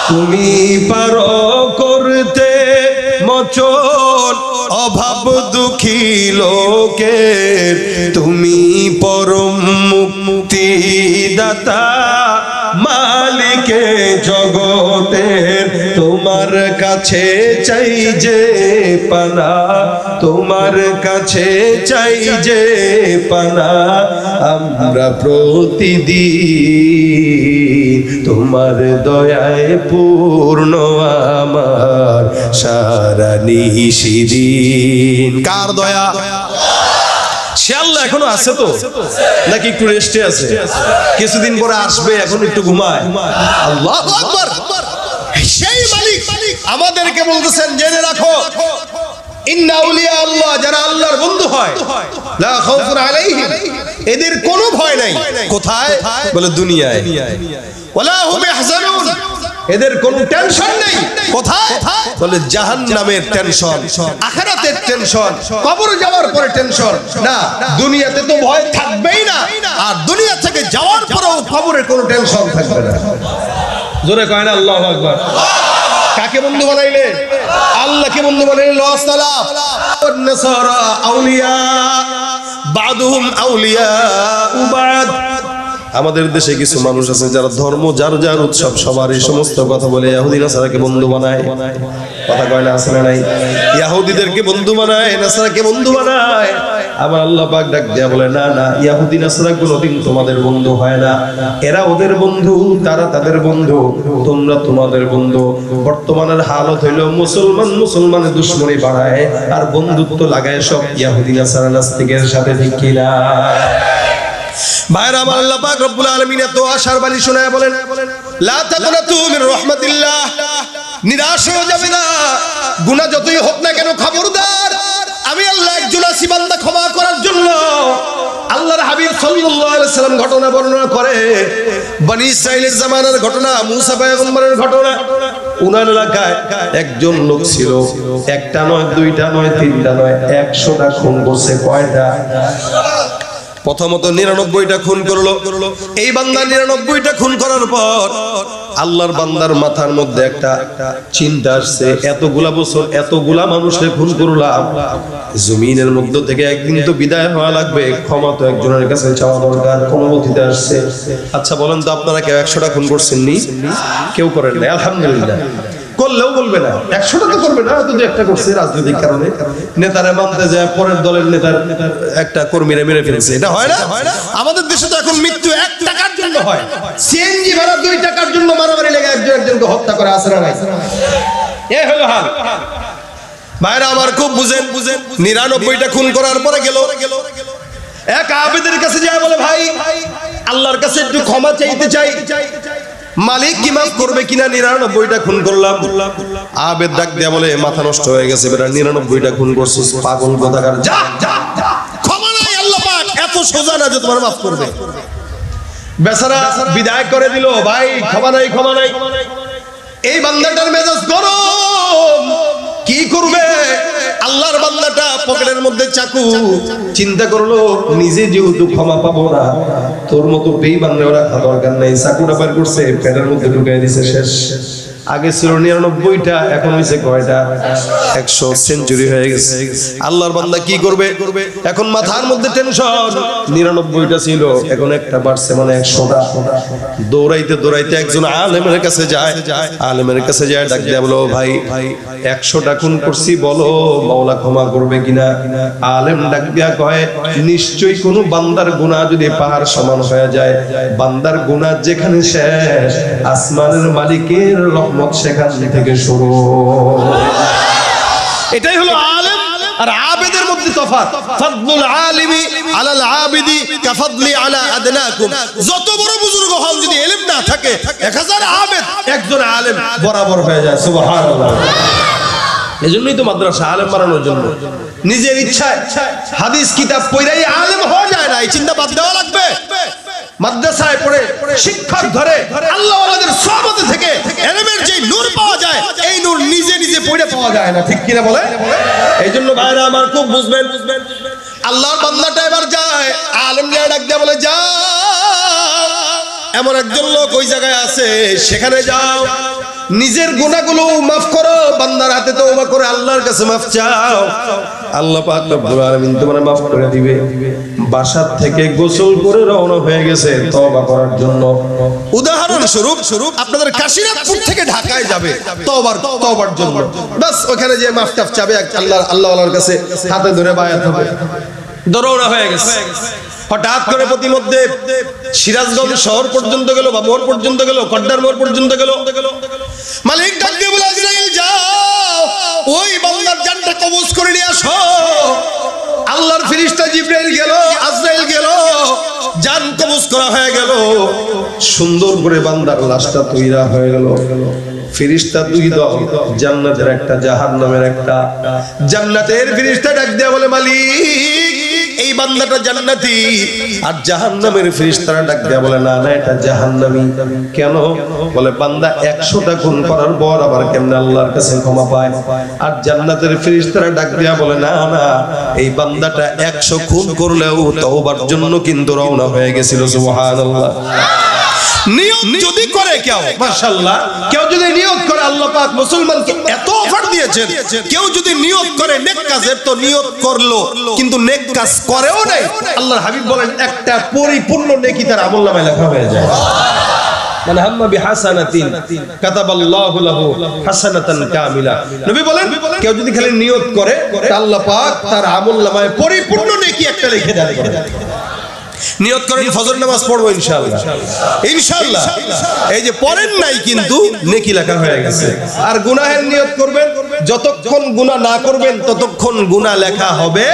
তুমি পারো করতে মোচন অভাব দুঃখী লোকের, তুমি পরম মুক্তিদাতা মালিকে জগতের, তোমার কাছে চাই যে পানা, তোমার কাছে চাই যে পানা, আমরা প্রতিদিন তোমার দয়ায় পূর্ণ আমার সারা নিশিদিন। কার দয়া? সে আল্লাহ এখনো আছে তো, নাকি একটু রেস্টে আছে? কিছুদিন পরে আসবে, এখন একটু ঘুমায়। আল্লাহু আকবার। সেই মালিক আমাদেরকে বলতেছেন, জেনে রাখো ইন্না আউলিয়া আল্লাহ, যারা আল্লাহর বন্ধু হয়, লা খাউফুন আলাইহিম, এদের কোনো ভয় নাই। কোথায়? বলে দুনিয়ায়। ওয়ালা হুম ইয়াহজানুন, এদের কোনো টেনশন নেই। কোথায়? বলে জাহান্নামের টেনশন, আখিরাতের টেনশন, কবরে যাওয়ার পরে টেনশন না। দুনিয়াতে তো ভয় থাকবেই না, আর দুনিয়া থেকে যাওয়ার পরেও কবরে কোনো টেনশন থাকবে না। জোরে কয় না আল্লাহু আকবার। কাকে বন্ধু বানাইলে? আল্লাহকে বন্ধু বানাইলে। লসালাফ ওয়ান-নাসারা আউলিয়া বাদুহুম আউলিয়া বাদ। আমাদের দেশে কিছু মানুষ আছে যারা ধর্ম যার যার উৎসব সবার এই সমস্ত কথা বলে ইহুদি নাসারাকে বন্ধু বানায়। কথা কয় না? আছে না নাই? ইহুদিদেরকে বন্ধু বানায়, নাসারাকে বন্ধু বানায়। আবার আল্লাহ পাক ডাক দেয়া বলে, না না, ইহুদি নাসারা কোনোদিন তোমাদের বন্ধু হয় না। এরা ওদের বন্ধু, তারা তাদের বন্ধু, তোমরা তোমাদের বন্ধু। বর্তমানের হালত হইল মুসলমান মুসলমানের দুশমনি বাড়ায় আর বন্ধুত্ব লাগায় সব ইহুদি নাসারা নাস্তিকের সাথে। ঠিক কিনা? ভাইরা আমার, আল্লাহ পাক রব্বুল আলামিন এত আশার বাণী শোনায় বলেন, লা তাকুনাতু মির রাহমাতিল্লাহ, নিরাশ হয়ে যাবে না। গুনাহ যতই হোক না কেন, খবরদার, আমি আল্লাহ একজন আছি বান্দা ক্ষমা করার জন্য। আল্লাহর হাবিব সাল্লাল্লাহু আলাইহি ওয়াসাল্লাম ঘটনা বর্ণনা করে, বনি ইসরাইলের জামানার ঘটনা, মুসা পয়গম্বরের ঘটনা। উনার এলাকায় একজন লোক ছিল, একটা নয়, দুইটা নয়, তিনটা নয়, 100টা খুন করছে। কয়টা? প্রথমত 99টা খুন করলো। এই বান্দা 99টা খুন করার পর আল্লাহর বান্দার মাথার মধ্যে একটা চিন্তা আসছে, এতগুলা বছর এতগুলা মানুষের খুন করলাম, জমিনের মধ্য থেকে একদিন তো বিদায় হওয়া লাগবে, ক্ষমা তো একজনের কাছে চাওয়া দরকার। অনুমতিতে আসছে, আচ্ছা বলেন তো আপনারা কেউ 100টা খুন করছেন নি? কেউ করেন না, আলহামদুলিল্লাহ। করলেও বলবে না 100টা তো করবে না, শুধু একটা করছে রাজনৈতিক কারণে, নেতারা মানতে যায়, পরের দলের নেতার একটা কর্মীরা মেরে ফেলেছে। এটা হয় না? আমাদের দেশে তো এখন মৃত্যু 1 টাকার জন্য হয়, সিএনজি ভাড়া 2 টাকার জন্য মারামারি লেগে একজন একজনকে হত্যা করে। আছে না নাই? এই হলো হাল। ভাইরা আমার, খুব বুঝেন, 99টা খুন করার পরে গেল এক আবেদের কাছে যায়, বলে ভাই আল্লাহর কাছে একটু ক্ষমা চাইতে চাই, মালিক কি মাফ করবে কিনা? 99টা খুন করলাম। আবেদ ডাক দেয়া বলে, মাথা নষ্ট হয়ে গেছে বেটা, 99টা খুন করছিস, পাগল কোথাকার, যা ক্ষমা নাই। আল্লাহ পাক এত সোজা না যে তোমার মাফ করবে। বেচারা বিদায় করে দিল, ভাই ক্ষমা নাই, ক্ষমা নাই। এই বান্দাটার মেজাজ গরম, কি করবে? আল্লাহর বান্দাটা পকেটের মধ্যে চাকু, চিন্তা করলো নিজে যেহেতু ক্ষমা পাবো না, তোর মতো বেঈমানরে রাখা দরকার নাই। চাকুটা বের করছে, পেটের মধ্যে ঢুকিয়ে দিছে, শেষ। আগে ছিল 99টা, এখন হয়েছে কয়টা? 100, সেঞ্চুরি হয়ে গেছে। আল্লাহর বান্দা কি করবে? এখন মাথার মধ্যে টেনশন। 99টা ছিল, এখন একটা বাড়ছে, মানে 100টা। দৌড়াইতে দৌড়াইতে একজন আলেমের কাছে যায়, আলেমের কাছে যায় ডাক দেয়া, বলো ভাই 100টা খুন করছি, বলো মাওলা ক্ষমা করবে কিনা? আলেম ডাক দেয়া কয়, নিশ্চয়ই কোনো বান্দার গুনাহ যদি পাহাড় সমান হয়ে যায়, বান্দার গুনাহ যেখানে শেষ, আসমানের মালিকের রহমত সেখান থেকে শুরু। এটাই হলো আলেম আর আবেদের মধ্যে তফাৎ। ফাদলুল আলিমি আলাল আবিদি কাফাদলি আলা আদনাকুম। যত বড় বুজুর্গ হন, যদি ইলম না থাকে, 1000 আবেদ একজন আলেম বরাবর হয়ে যায়। সুবহানাল্লাহ। এজন্যই তো মাদ্রাসা, আলেম বানানোর জন্য। নিজের ইচ্ছায় হাদিস কিতাব পড়াই আলেম হওয়া যায় না, এই চিন্তা বাদ দেওয়া লাগবে। মাদ্রাসায় পড়ে শিক্ষক ধরে আল্লাহ ওয়ালাদের সহবতে থেকে ইলমের যে নূর পাওয়া যায়, এই নূর নিজে নিজে পড়ে পাওয়া যায় না। ঠিক কিনা বলে? এইজন্য ভাইরা আমার খুব বুঝবেন, আল্লাহর বান্দাটা এবার যায়, আলেম নিয়ে ডাক দেয়া বলে, যাও এমন একজন লোক ওই জায়গায় আছে, সেখানে যাও, নিজের গুনাহগুলো মাফ করো, বান্দার হাতে তওবা করে আল্লাহর কাছে মাফ চাও, আল্লাহ পাক রব্বুল আলামিন তোমার মাফ করে দিবে। বাসার থেকে গোসল করে রওনা হয়ে গেছে তওবা করার জন্য। উদাহরণ স্বরূপ আপনাদের কাশিনাথপুর থেকে ঢাকায় যাবে তওবার জন্য, বাস ওখানে যে মাফ টাফ চাবে আল্লাহর কাছে হাতে ধরে বায়াত হবে, রওনা হয়ে গেছে। হঠাৎ করে প্রতিমধ্যে সিরাজগঞ্জ শহর পর্যন্ত গেল, বা মোড় পর্যন্ত গেল, কড্ডার মোড় পর্যন্ত গেল। মালিক ডাক দিয়ে বলে, আজরাইল যাও ওই বান্দার জানটা কবজ করে নিয়ে আসো। আল্লাহর ফেরেশতা জিবরাইল গেল, আজরাইল গেল, জান কবজ করা হয়ে গেল। সুন্দর করে বান্দার লাশটা তৈরি হয়ে গেল। ফেরেশতা দুই দল, জান্নাতের একটা, জাহান্নামের একটা। জান্নাতের ফেরেশতা ডাক দিয়ে বলে, মালিক এই বান্দাটা জান্নাতি। আর জাহান্নামের ফেরেশতারা ডাক দেয়া বলে, না না এটা জাহান্নামী। কেন? বলে বান্দা 100টা গুণ করার পর আবার কেমনে আল্লাহর কাছে ক্ষমা পায়? আর জান্নাতের ফেরেশতারা ডাক দেয়া বলে, না না এই বান্দাটা 100 খুন করলেও তওবার জন্য কিন্তু রওনা হয়ে গেছিল। সুবহানাল্লাহ। নিয়ত যদি করে কেউ, মাশাআল্লাহ, কেউ যদি নিয়ত করে, আল্লাহ পাক মুসলমানকে এত অফার দিয়েছেন, কেউ যদি নিয়ত করে নেক কাজের, তো নিয়ত করলো কিন্তু নেক কাজ করেও নাই, আল্লাহর হাবিব বলেন একটা পরিপূর্ণ নেকি তার আমলনামায় লেখা হয়ে যায়। মানে হাম্মা বিহাসানাতিন কাতাবাল্লাহু লাহু হাসানাতান কামিলা। নবী বলেন কেউ যদি খালি নিয়ত করে, আল্লাহ পাক তার আমলনামায় পরিপূর্ণ নেকি একটা লিখে দেন। নিয়ত করেন ফজর নামাজ পড়বো ইনশাআল্লাহ, ইনশাআল্লাহ। এই যে পড়েন নাই কিন্তু নেকি লেখা হয়ে গেছে। আর গুনাহের নিয়ত করবেন, যতক্ষণ গুনাহ না করবেন ততক্ষণ গুনাহ লেখা হবে।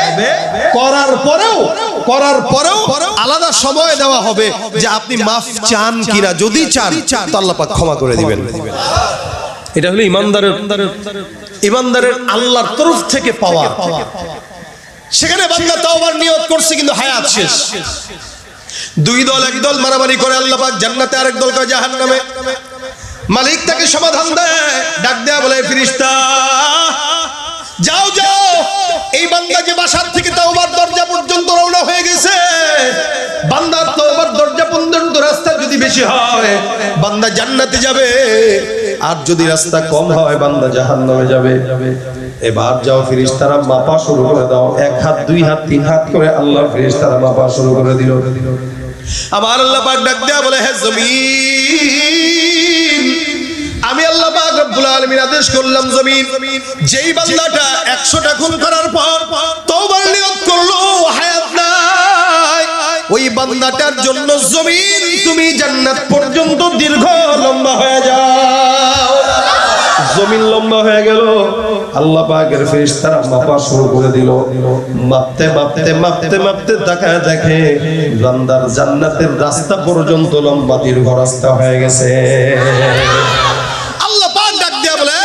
করার পরেও আলাদা সময় দেওয়া হবে যে আপনি মাফ চান কিনা। যদি চান তো আল্লাহ পাক ক্ষমা করে দিবেন। এটা হলো ইমানদারের আল্লাহর তরফ থেকে পাওয়া। সেখানে বান্দা তওবার নিয়ত করছে কিন্তু হায়াত শেষ। দুই দল, এক দল মারামারি করে আল্লাহ পাক জান্নাতে, আরেক দল করে জাহান্নামে। মালিক তাকে সমাধান দেয়, ডাক দেয়া বলে, ফেরেশতা যাও যাও, এই বান্দা যে বাসার থেকে তওবার দরজা পর্যন্ত রওনা হয়ে গেছে, বান্দার তওবার দরজা পর্যন্ত রাস্তা যদি বেশি হয় বান্দা জান্নাতে যাবে, আর যদি রাস্তা কম হয় বান্দা জাহান্নামে যাবে। এবার যাও ফেরেশতারা মাপা শুরু করে দাও। 1 হাত 2 হাত 3 হাত করে আল্লাহর ফেরেশতারা মাপা শুরু করে দিল। আমার আল্লাহ পাক ডাক দেয়া বলে, হে জমিন, আমি আল্লাহ পাক রব্বুল আলামিন আদেশ করলাম, জমিন যেই বান্দাটা 100টা খুন করার পর তওবার নিয়ত করলো, হায়াত নাই, ওই বান্দাটার জন্য জমিন তুমি জান্নাত পর্যন্ত দীর্ঘ লম্বা হয়ে যাও। জমিন লম্বা হয়ে গেল। আল্লাহ পাকের ফেরেশতারা মাপা শুরু করে দিল। মাপতে মাপতে মাপতে মাপতে তাকায় দেখে বান্দার জান্নাতের রাস্তা পর্যন্ত লম্বা দীর্ঘ রাস্তা হয়ে গেছে। আল্লাহ পাক ডাক দিয়া বলে,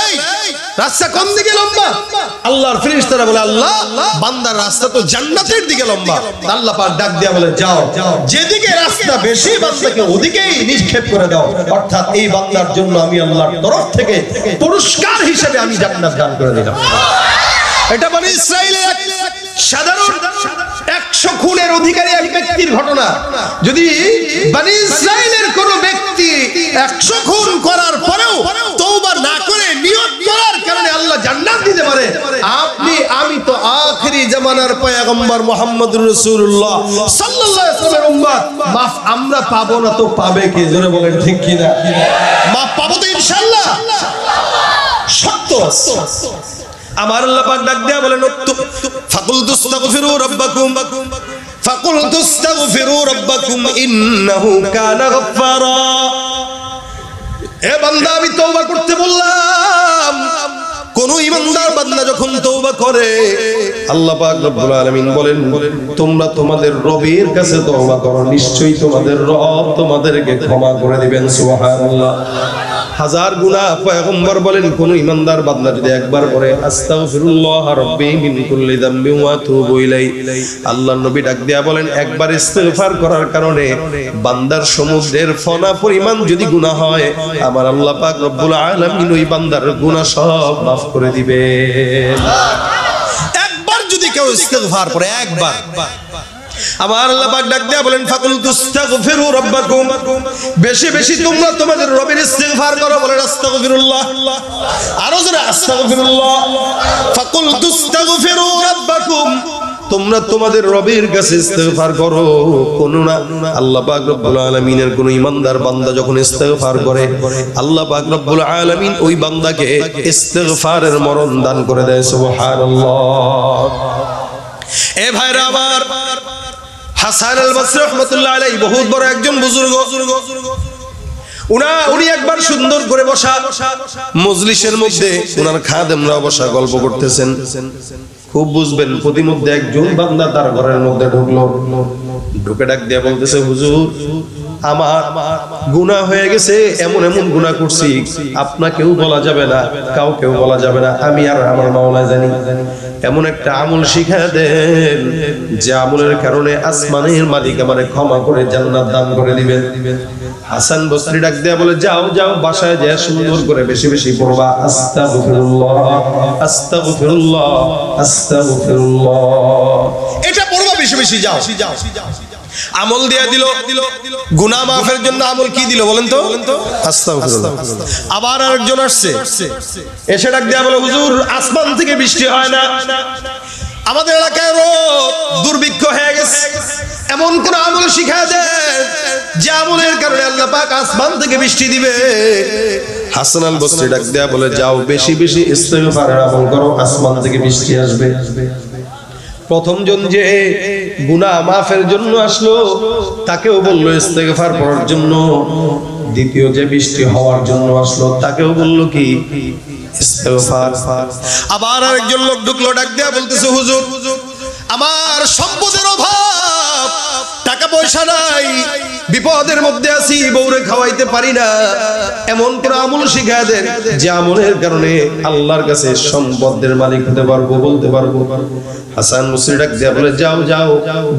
রাস্তা কোন দিকে লম্বা? আল্লাহর ফেরেশতারা বলে, আল্লাহ বান্দার রাস্তা তো জান্নাতের দিকে লম্বা। আল্লাহ পাক ডাক দিয়া বলে, যাও যেদিকে রাস্তা বেশি বান্দাকে ওদিকেই নিক্ষেপ করে দাও। অর্থাৎ এই বান্দার জন্য আমি আল্লাহর তরফ থেকে পুরস্কার হিসেবে আমি জান্নাত দান করে দিলাম। এটা বনি ইসরাইলের সাধারণ 100 খুনের অধিকারী এক ব্যক্তির ঘটনা। যদি বনি ইসরাইলের কোন ব্যক্তি 100 খুন করার পরেও তওবা না করে নিয়ত করার কারণে আল্লাহ জান্নাত দিতে পারে, আপনি আমি তো আখেরি জামানার পয়গম্বর মুহাম্মদুর রাসূলুল্লাহ সাল্লাল্লাহু আলাইহি ওয়াসাল্লামের উম্মত, মাফ আমরা পাবো না তো পাবে কে? জোরে বলেন ঠিক কি না? মাফ পাবো তো ইনশাআল্লাহ, সত্য। আমার আল্লাহ পাক ডাক দেয়া বলেন, ফাকুলতুস্তাগফিরু রাব্বাকুম ইন্নাহু কানা গাফফারা। এ বান্দা আমি তওবা করতে বললাম। কোন ইমানদার বান্দা যখন তওবা করে আল্লাহ পাক রব্বুল আলামিন বলেন, তোমরা তোমাদের রবের কাছে তওবা করো, নিশ্চয়ই তোমাদের রব তোমাদেরকে ক্ষমা করে দিবেন। সুবহানাল্লাহ। হাজার গুনাহ পয়গম্বর বলেন, কোন ইমানদার বান্দা যদি একবার করে আস্তাগফিরুল্লাহ রাব্বি মিন কুল্লি যামবি ওয়া আতুবু ইলাই, আল্লাহর নবী ডাক দিয়া বলেন, একবার ইস্তিগফার করার কারণে বান্দার সমুদ্রের ফনা পরিমাণ যদি গুনাহ হয়, আমার আল্লাহ পাক রব্বুল আলামিন ওই বান্দার গুনাহ সব মাফ করে দিবেন। একবার যদি কেউ ইস্তিগফার করে, একবার আমার আল্লাহ পাক ডাক দেয়া বলেন ফাকুল তুস্তাগফিরু রাব্বাকুম, বেশি বেশি তোমরা তোমাদের রবের ইস্তিগফার করো, বলেন আস্তাগফিরুল্লাহ, আরো জোরে আস্তাগফিরুল্লাহ। ফাকুল তুস্তাগফিরু রাব্বাকুম, তোমরা তোমাদের রবের কাছে ইস্তিগফার করো। কোন না আল্লাহ পাক রব্বুল আলামিনের কোন ইমানদার বান্দা যখন ইস্তিগফার করে, আল্লাহ পাক রব্বুল আলামিন ওই বান্দাকে ইস্তিগফারের মরণ দান করে দেয়। সুবহানাল্লাহ। এ ভাইরা আমার, হাসান আল বসরি রাহমাতুল্লাহ আলাইহি বহুত বড় একজন বুজুর্গ। উনি একবার সুন্দর করে বসা মজলিসের মধ্যে উনার খাদেমরা বসা গল্প করতেছেন। খুব বুঝবেন, প্রতিমধ্যে একজন বান্দা তার ঘরের মধ্যে ঢুকলো, ঢুকে ডাক দিয়ে বলতেছে, হুজুর আমার গুনাহ হয়ে গেছে, এমন এমন গুনাহ করছি আপনাকেও বলা যাবে না, কাউকেও বলা যাবে না, আমি আর আমার মাওলা জানি। এমন একটা আমল শিখায় দেন যে আমলের কারণে আসমানের মালিক আমারে ক্ষমা করে জান্নাত দান করে দিবেন। হাসান বসরি ডাক দেয়া বলে, যাও যাও বাসায় যা সুন্দর করে বেশি বেশি পড়বা আস্তাগফিরুল্লাহ আস্তাগফিরুল্লাহ আস্তাগফিরুল্লাহ, এটা পড়বা বেশি বেশি। যাও আমল দিয়া দিল, গুনাহ মাফের জন্য আমল কি দিল বলেন তো? আস্তাগফিরুল্লাহ। আবার আরেকজন আসছে, এসে ডাক দেয়া বলে, হুজুর আসমান থেকে বৃষ্টি হয় না, আমাদের এলাকায় দুর্ভিক্ষ হয়ে গেছে, এমন কোন আমল শিখায় দেন যে আমলের কারণে আল্লাহ পাক আসমান থেকে বৃষ্টি দিবে। হাসান আল বসরি ডাক দেয়া বলে, যাও বেশি বেশি ইস্তিগফারের আমল করো, আসমান থেকে বৃষ্টি আসবে। প্রথম জন যে গুনাহ মাফের জন্য আসলো তাকেও বললো ইস্তিগফার করার জন্য, দ্বিতীয় যে বৃষ্টি হওয়ার জন্য আসলো তাকেও বললো কি ইস্তিগফার। আবার আরেকজন লোক ঢুকলো, ডাক দেয়া বলতেছে, হুজুর আমার সম্পদের অভাব, টাকা পয়সা নাই, বিপদের মধ্যে আছি, বউরে খাওয়াইতে পারি না, এমন কোন আমল শিখায় দেন যে আমলের কারণে আল্লাহর কাছে সম্পদের মালিক হতে পারবো, বলতে পারবো। হাসান বসরি ডাক দেয়া বলে, যাও যাও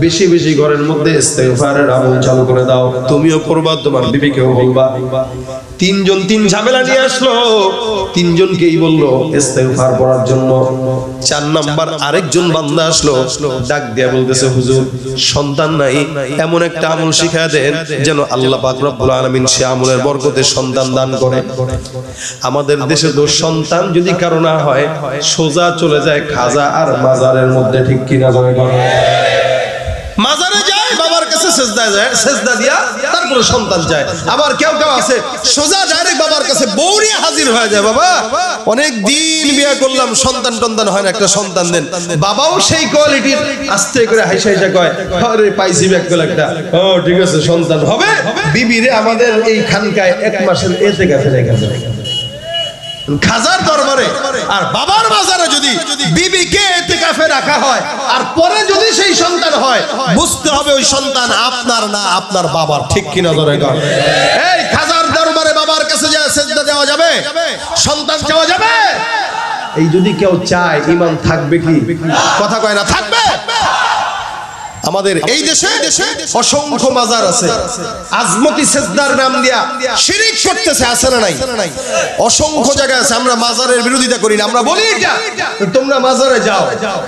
বেশি বেশি ঘরের মধ্যে ইস্তিগফারের আমল চালু করে দাও, তুমিও করবা, তোমার বিবিকেও বলবা। তিনজন তিন ঝামেলা নিয়ে আসলো, তিনজনকেই বললো ইস্তিগফার করার জন্য। 4 নাম্বার আরেকজন বান্দা আসলো, ডাক দিয়া বলতেছে, হুজুর সন্তান নাই, এমন একটা আমল শিখায় দেন যেন আল্লাহ পাক রব্বুল আলামিন সে আমলের বরকতে সন্তান দান করে। আমাদের দেশে তো সন্তান যদি কারো না হয় সোজা চলে যায় খাজা আর মাজারের মধ্যে, ঠিক কিনা জয় করে? মাজারে যায়, বাবার কাছে সেজদা যায়, সেজদা দিয়া তারপর সন্তান যায়। আবার কেউ কেউ আছে সোজা ডাইরেক্ট বাবার কাছে বউ নিয়ে হাজির হয়ে যায়, বাবা অনেক দিন বিয়ে করলাম, সন্তান টন্তান হয় না, একটা সন্তান দেন। বাবাও সেই কোয়ালিটির, আস্তে করে হাইসা হাইসা কয়, আরে পাইছি ব্যাকল একটা, ও ঠিক আছে সন্তান হবে। বিবিরে আমাদের এই খানকায় 1 মাসের ইতিকাফে রেখেছে খাজার দরবারে, আর বাবার মাজারে যদি বিবিকে ইতিকাফে রাখা হয় আর পরে যদি সেই সন্তান হয়, বুঝতে হবে ওই সন্তান আপনার না, আপনার বাবার, ঠিক কিনা ধরে কর? এই খাজার দরবারে বাবার কাছে যায় সেজদা দেওয়া যাবে? সন্তান চাওয়া যাবে? এই যদি কেউ চায় ঈমান থাকবে কি? কথা কয় না, থাকবে। আমাদের এই দেশে অসংখ্য মাজার আছে, আজমতি সেজদার নাম দিয়া শিরিক করতেছে, আছে না নাই? অসংখ্য জায়গা আছে। আমরা মাজারের বিরোধিতা করি না, আমরা বলি এটা তোমরা মাজারে যাও,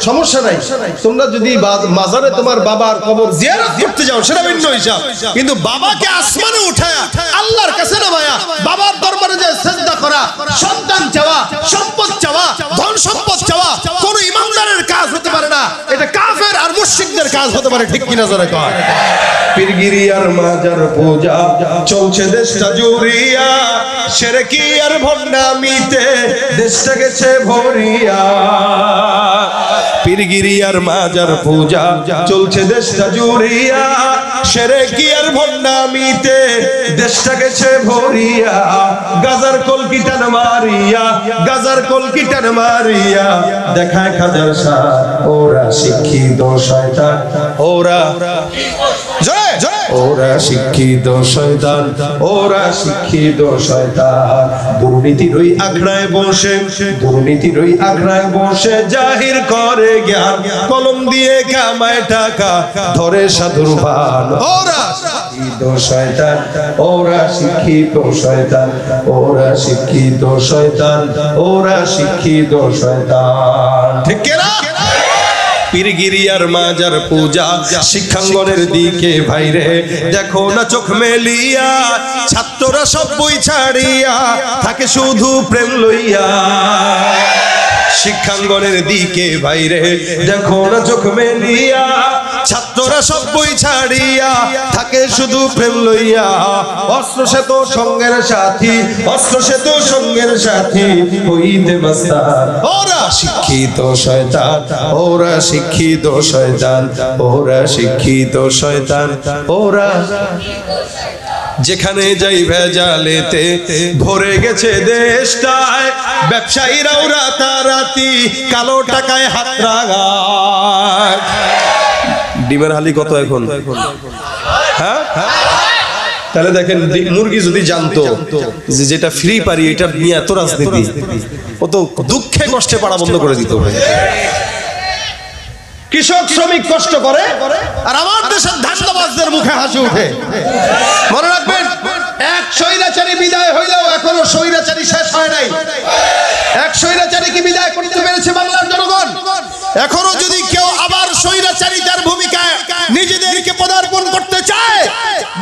সমস্যা নাই। তোমরা যদি মাজারে তোমার বাবার কবর জিয়ারত করতে যাও সেটা ভিন্ন হিসাব, কিন্তু বাবাকে আসমানে উঠায়া আল্লাহর কাছে নামায়া বাবার দরবারে যে সেজদা করা, সন্তান চাওয়া, সম্পদ চাওয়া, ধন সম্পদ চাওয়া কোন ইমানদারের কাজ হতে পারে না, এটা কাফের আর মুশরিকদের কাজ হতে পারে, ঠিক কিনা জোরে কর? পীরগিরি আর মাজার পূজা চলছে দেশটা জুড়িয়া, শিরকি আর ভণ্ডামিতে দেশটা গেছে ভরিয়া। পীরগিরি আর মাজার পূজা চলছে দেশটা জুড়িয়া, শিরকি আর ভণ্ডামিতে দেশটা গেছে ভরিয়া। গাজার কলকিটান মারিয়া, গাজার কলকিটান মারিয়া দেখায় খাজার শাহ, ওরা শিক্ষিত শয়তান, ওরা ওরা শিক্ষিত শয়তান, ওরা শিক্ষিত শয়তান। দুর্নীতির ওই আখড়ায় বসে, দুর্নীতির ওই আখড়ায় বসে জাহির করে জ্ঞান, কলম দিয়ে কামায় টাকা ধরে সাধুর ভান। ওরা শিক্ষিত শয়তান, ওরা শিক্ষিত শয়তান, ওরা শিক্ষিত শয়তান, ওরা শিক্ষিত শয়তান, ঠিক না? পীরগিরিয়ার মাজার পূজা শিক্ষাঙ্গনের দিকে ভাইরে দেখো না চোখ মেলিয়া ছাত্ররা সব বই ছাড়িয়া থাকে শুধু প্রেম লইয়া শিক্ষাঙ্গনের দিকে ভাইরে দেখো না চোখ মেলিয়া ছাত্ররা সব বই ছাড়িয়া থাকে শুধু প্রেম লইয়া অস্ত্র সে তো সঙ্গের সাথী অস্ত্র সে তো সঙ্গের সাথী হইতে মাস্তান ওরা শিক্ষিত শয়তান ওরা শিক্ষিত শয়তান ওরা শিক্ষিত শয়তান ওরা যেখানে যাই ভেজালেতে ভরে গেছে দেশটায় ব্যবসায়ীরাও রাতারাতি কালো টাকায় হাত রাঙায় ডিমের হালি কত এখন হ্যাঁ তাহলে দেখেন মুরগি যদি জানতো যে যেটা ফ্রি পারি এটা নিয়ে এত রাজনীতি ও তো দুঃখে কষ্টে পাড়া বন্ধ করে দিত কৃষক শ্রমিক কষ্ট করে আর আমার দেশের ধান্দাবাজদের মুখে হাসি উঠে মনে রাখবেন এক স্বৈরাচারী বিদায় হইলেও এখনো স্বৈরাচারী শেষ হয় নাই এক স্বৈরাচারী কি বিদায় করতে পেরেছে বাংলার জনগণ এখনো যদি কেউ আবার স্বৈরাচারিতার ভূমিকায় নিজেদেরকে পদার্পণ করতে চায়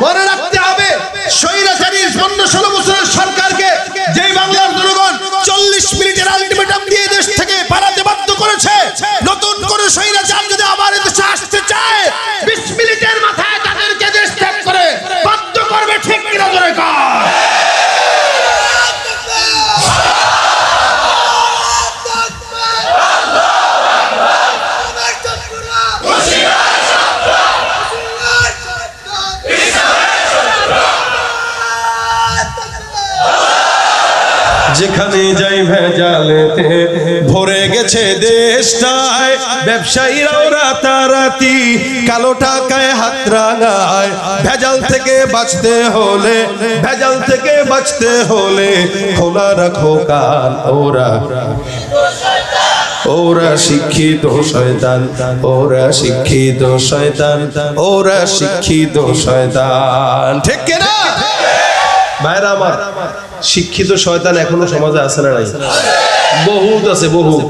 মনে রাখতে হবে স্বৈরাচারীর 15-16 বছরের সরকারকে যেই বাংলার জনগণ 40 মিনিটের আলটিমেটাম দিয়ে দেশ থেকে পালাতে বাধ্য করেছে নতুন কোন স্বৈরাচার যদি আবার দেশে আসতে চায় 20 মিনিটের মাথায় তাদেরকে দেশ ত্যাগ করে বাধ্য করবে ঠিক কিনা জোরে কর যেখানে যাই ভেজালেতে ভরে গেছে দেশটায় ব্যবসায়ীরাও রাতারাতি কালো টাকায় হাত রাঙায় ভেজাল থেকে বাঁচতে হলে ভেজাল থেকে বাঁচতে হলে খোলা রাখো কান ওরা ওরা শিক্ষিত শয়তান ওরা শিক্ষিত শয়তান ওরা শিক্ষিত শয়তান ঠিক কি না ভাইরা আমার শিক্ষিত শয়তান এখনো সমাজে আছে না নাই বহুত আছে বহুত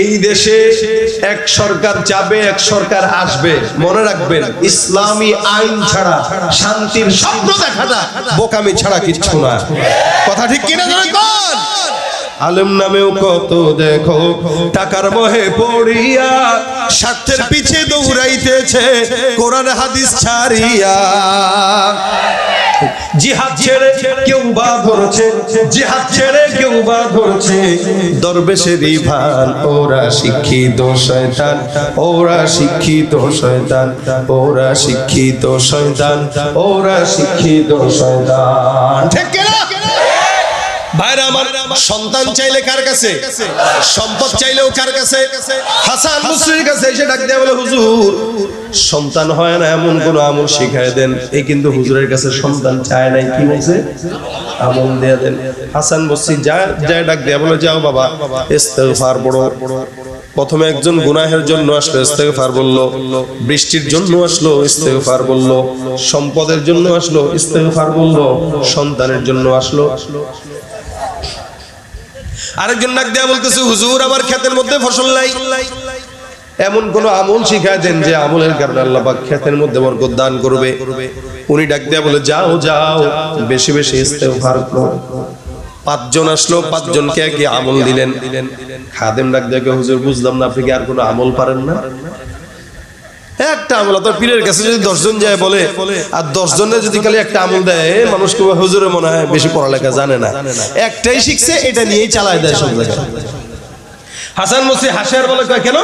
এই দেশে এক সরকার যাবে এক সরকার আসবে মনে রাখবেন ইসলামী আইন ছাড়া শান্তির স্বপ্ন দেখাটা বোকামি ছাড়া কিচ্ছু না কথা ঠিক কিনা জোরে কোন আলেম নামেও কত দেখো টাকার মোহে পড়িয়া স্বার্থের পিছে দৌড়াইতেছে কোরআন হাদিস ছাড়িয়া জিহাদ ছেড়ে কেউ বা ধরছে জিহাদ ছেড়ে কেউ বা ধরছে দরবেশেরই ভান ওরা শিক্ষিত শয়তান ওরা শিক্ষিত শয়তান ওরা শিক্ষিত শয়তান ওরা শিক্ষিত শয়তান ঠিক কি না ভাইরা আমার সন্তান চাইলে কার কাছে সম্পদ চাইলেও কার কাছে হাসান মুসরির কাছে এসে ডাক দেয়া বলে হুজুর সন্তান হয় না এমন কোন আমল শিখায় দেন এই কিন্তু হুজুরের কাছে সন্তান চায় নাই কি বলছে আমল দেয়া দেন হাসান বসরি যায় ডাক দেয়া বলে যাও বাবা ইস্তেগফার পড়ো প্রথমে একজন গুনাহের জন্য আসলো ইস্তেগফার বললো বৃষ্টির জন্য আসলো ইস্তেগফার বললো সম্পদের জন্য আসলো ইস্তেগফার বললো সন্তানের জন্য আসলো আরেকজন ডাক দেয়া বলতেছে হুজুর আমার ক্ষেতের মধ্যে ফসল নাই এমন কোন আমল শিখায় দেন যে আমলের কারণে আল্লাহ পাক ক্ষেতের মধ্যে বরকত দান করবে উনি ডাক দেয়া বলে যাও যাও বেশি বেশি ইস্তেগফার করো 5 জন আসলো 5 জনকে কি আমল দিলেন খাদেম ডাক দেয়া হুজুর বুঝলাম না আপনি কি আর কোনো আমল পারেন না একটা আমল তো পীরের কাছে যদি 10 জন যায় বলে আর 10 জনের যদি খালি একটা আমল দেয় মানুষকে হুজুরে মনে হয় বেশি পড়ালেখা জানে না একটাই শিখছে এটা নিয়েই চালায় দেয় সব জায়গায় হাসান মুসরি হাসিয়ার বলে কয় কেন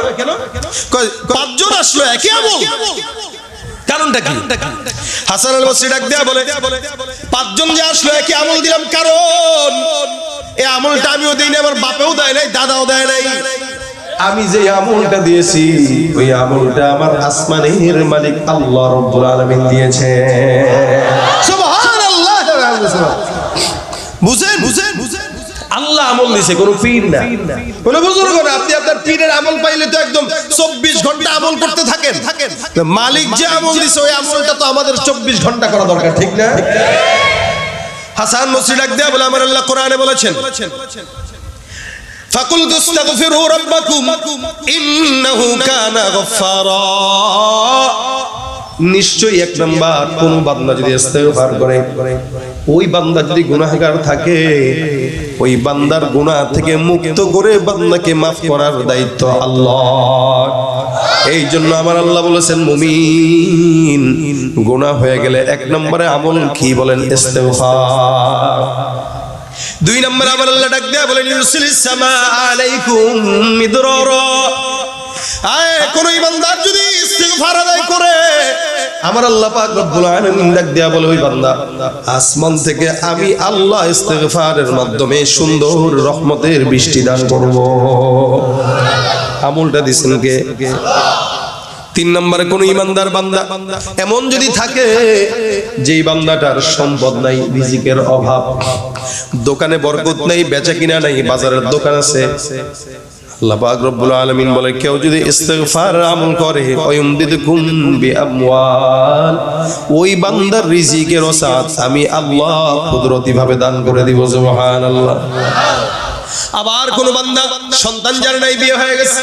কয় 5 জন আসলো একই আমল কারণটা কি হাসান আল বসরি ডাক দেয়া বলে 5 জন যে আসলো একই আমল দিলাম কারণ এই আমলটা আমিও দেই না আমার বাপেও দেয় নাই দাদাও দেয় নাই আমি যে আমলটা দিয়েছি ওই আমলটা আমার আসমানের মালিক আল্লাহ রাব্বুল আলামিন দিয়েছে সুবহানাল্লাহ বুঝেন বুঝেন আল্লাহ আমল দিয়েছে কোন পীর না কোন বুজুর্গ না আপনি আপনার পীরের আমল পাইলে তো একদম 24 ঘন্টা আমল করতে থাকেন মালিক যে আমল দিয়েছে ওই আমলটা তো আমাদের 24 ঘন্টা করা দরকার ঠিক না হাসান মুসরি ডাক দেয়া বলে আমার আল্লাহ কোরআনে বলেছেন ফাকুলতু আস্তাগফিরু রাব্বাকুম ইন্নাহু কানা গফফারা। নিশ্চয়ই এক নাম্বার, কোন বান্দা যদি ইস্তেগফার করে, ওই বান্দা যদি গুনাহগার থাকে, ওই বান্দার গুনাহ থেকে মুক্ত করে বান্দাকে মাফ করার দায়িত্ব আল্লাহ। এই জন্য আমার আল্লাহ বলেছেন, মুমিন গুনাহ হয়ে গেলে এক নম্বরে আমল কি বলেন? ইস্তেগফার। দুই নম্বরে আমার আল্লাহ ডাক দেয়া বলেন, ইউরসিলিস সামা আলাইকুম মিদরারা। কোন ইমানদার যদি ইস্তিগফার আদায় করে, আমার আল্লাহ পাক রব্বুল আলামিন ডাক দেয়া বলে, ওই বান্দা আসমান থেকে আমি আল্লাহ ইস্তিগফারের মাধ্যমে সুন্দর রহমতের বৃষ্টি দান করব। আমলটা দিছেন কে? তিন নম্বরে, কোন ইমানদার বান্দা এমন যদি থাকে যেই বান্দাটার সম্পদ নাই, রিজিকের অভাব, দোকানে বরকত নাই, বেচা কিনা নাই, বাজারের দোকান আছে, আল্লাহ পাক রব্বুল আলামিন বলে, কেউ যদি ইস্তিগফার আমল করে, ওয়ায়ুমদিদকুম বিআমওয়াল, ওই বান্দার রিজিকের ওসাত আমি আল্লাহ কুদরতি ভাবে দান করে দিব। সুবহানাল্লাহ। আবার কোন বান্দা সন্তান যার নাই, বিয়ে হয়ে গেছে,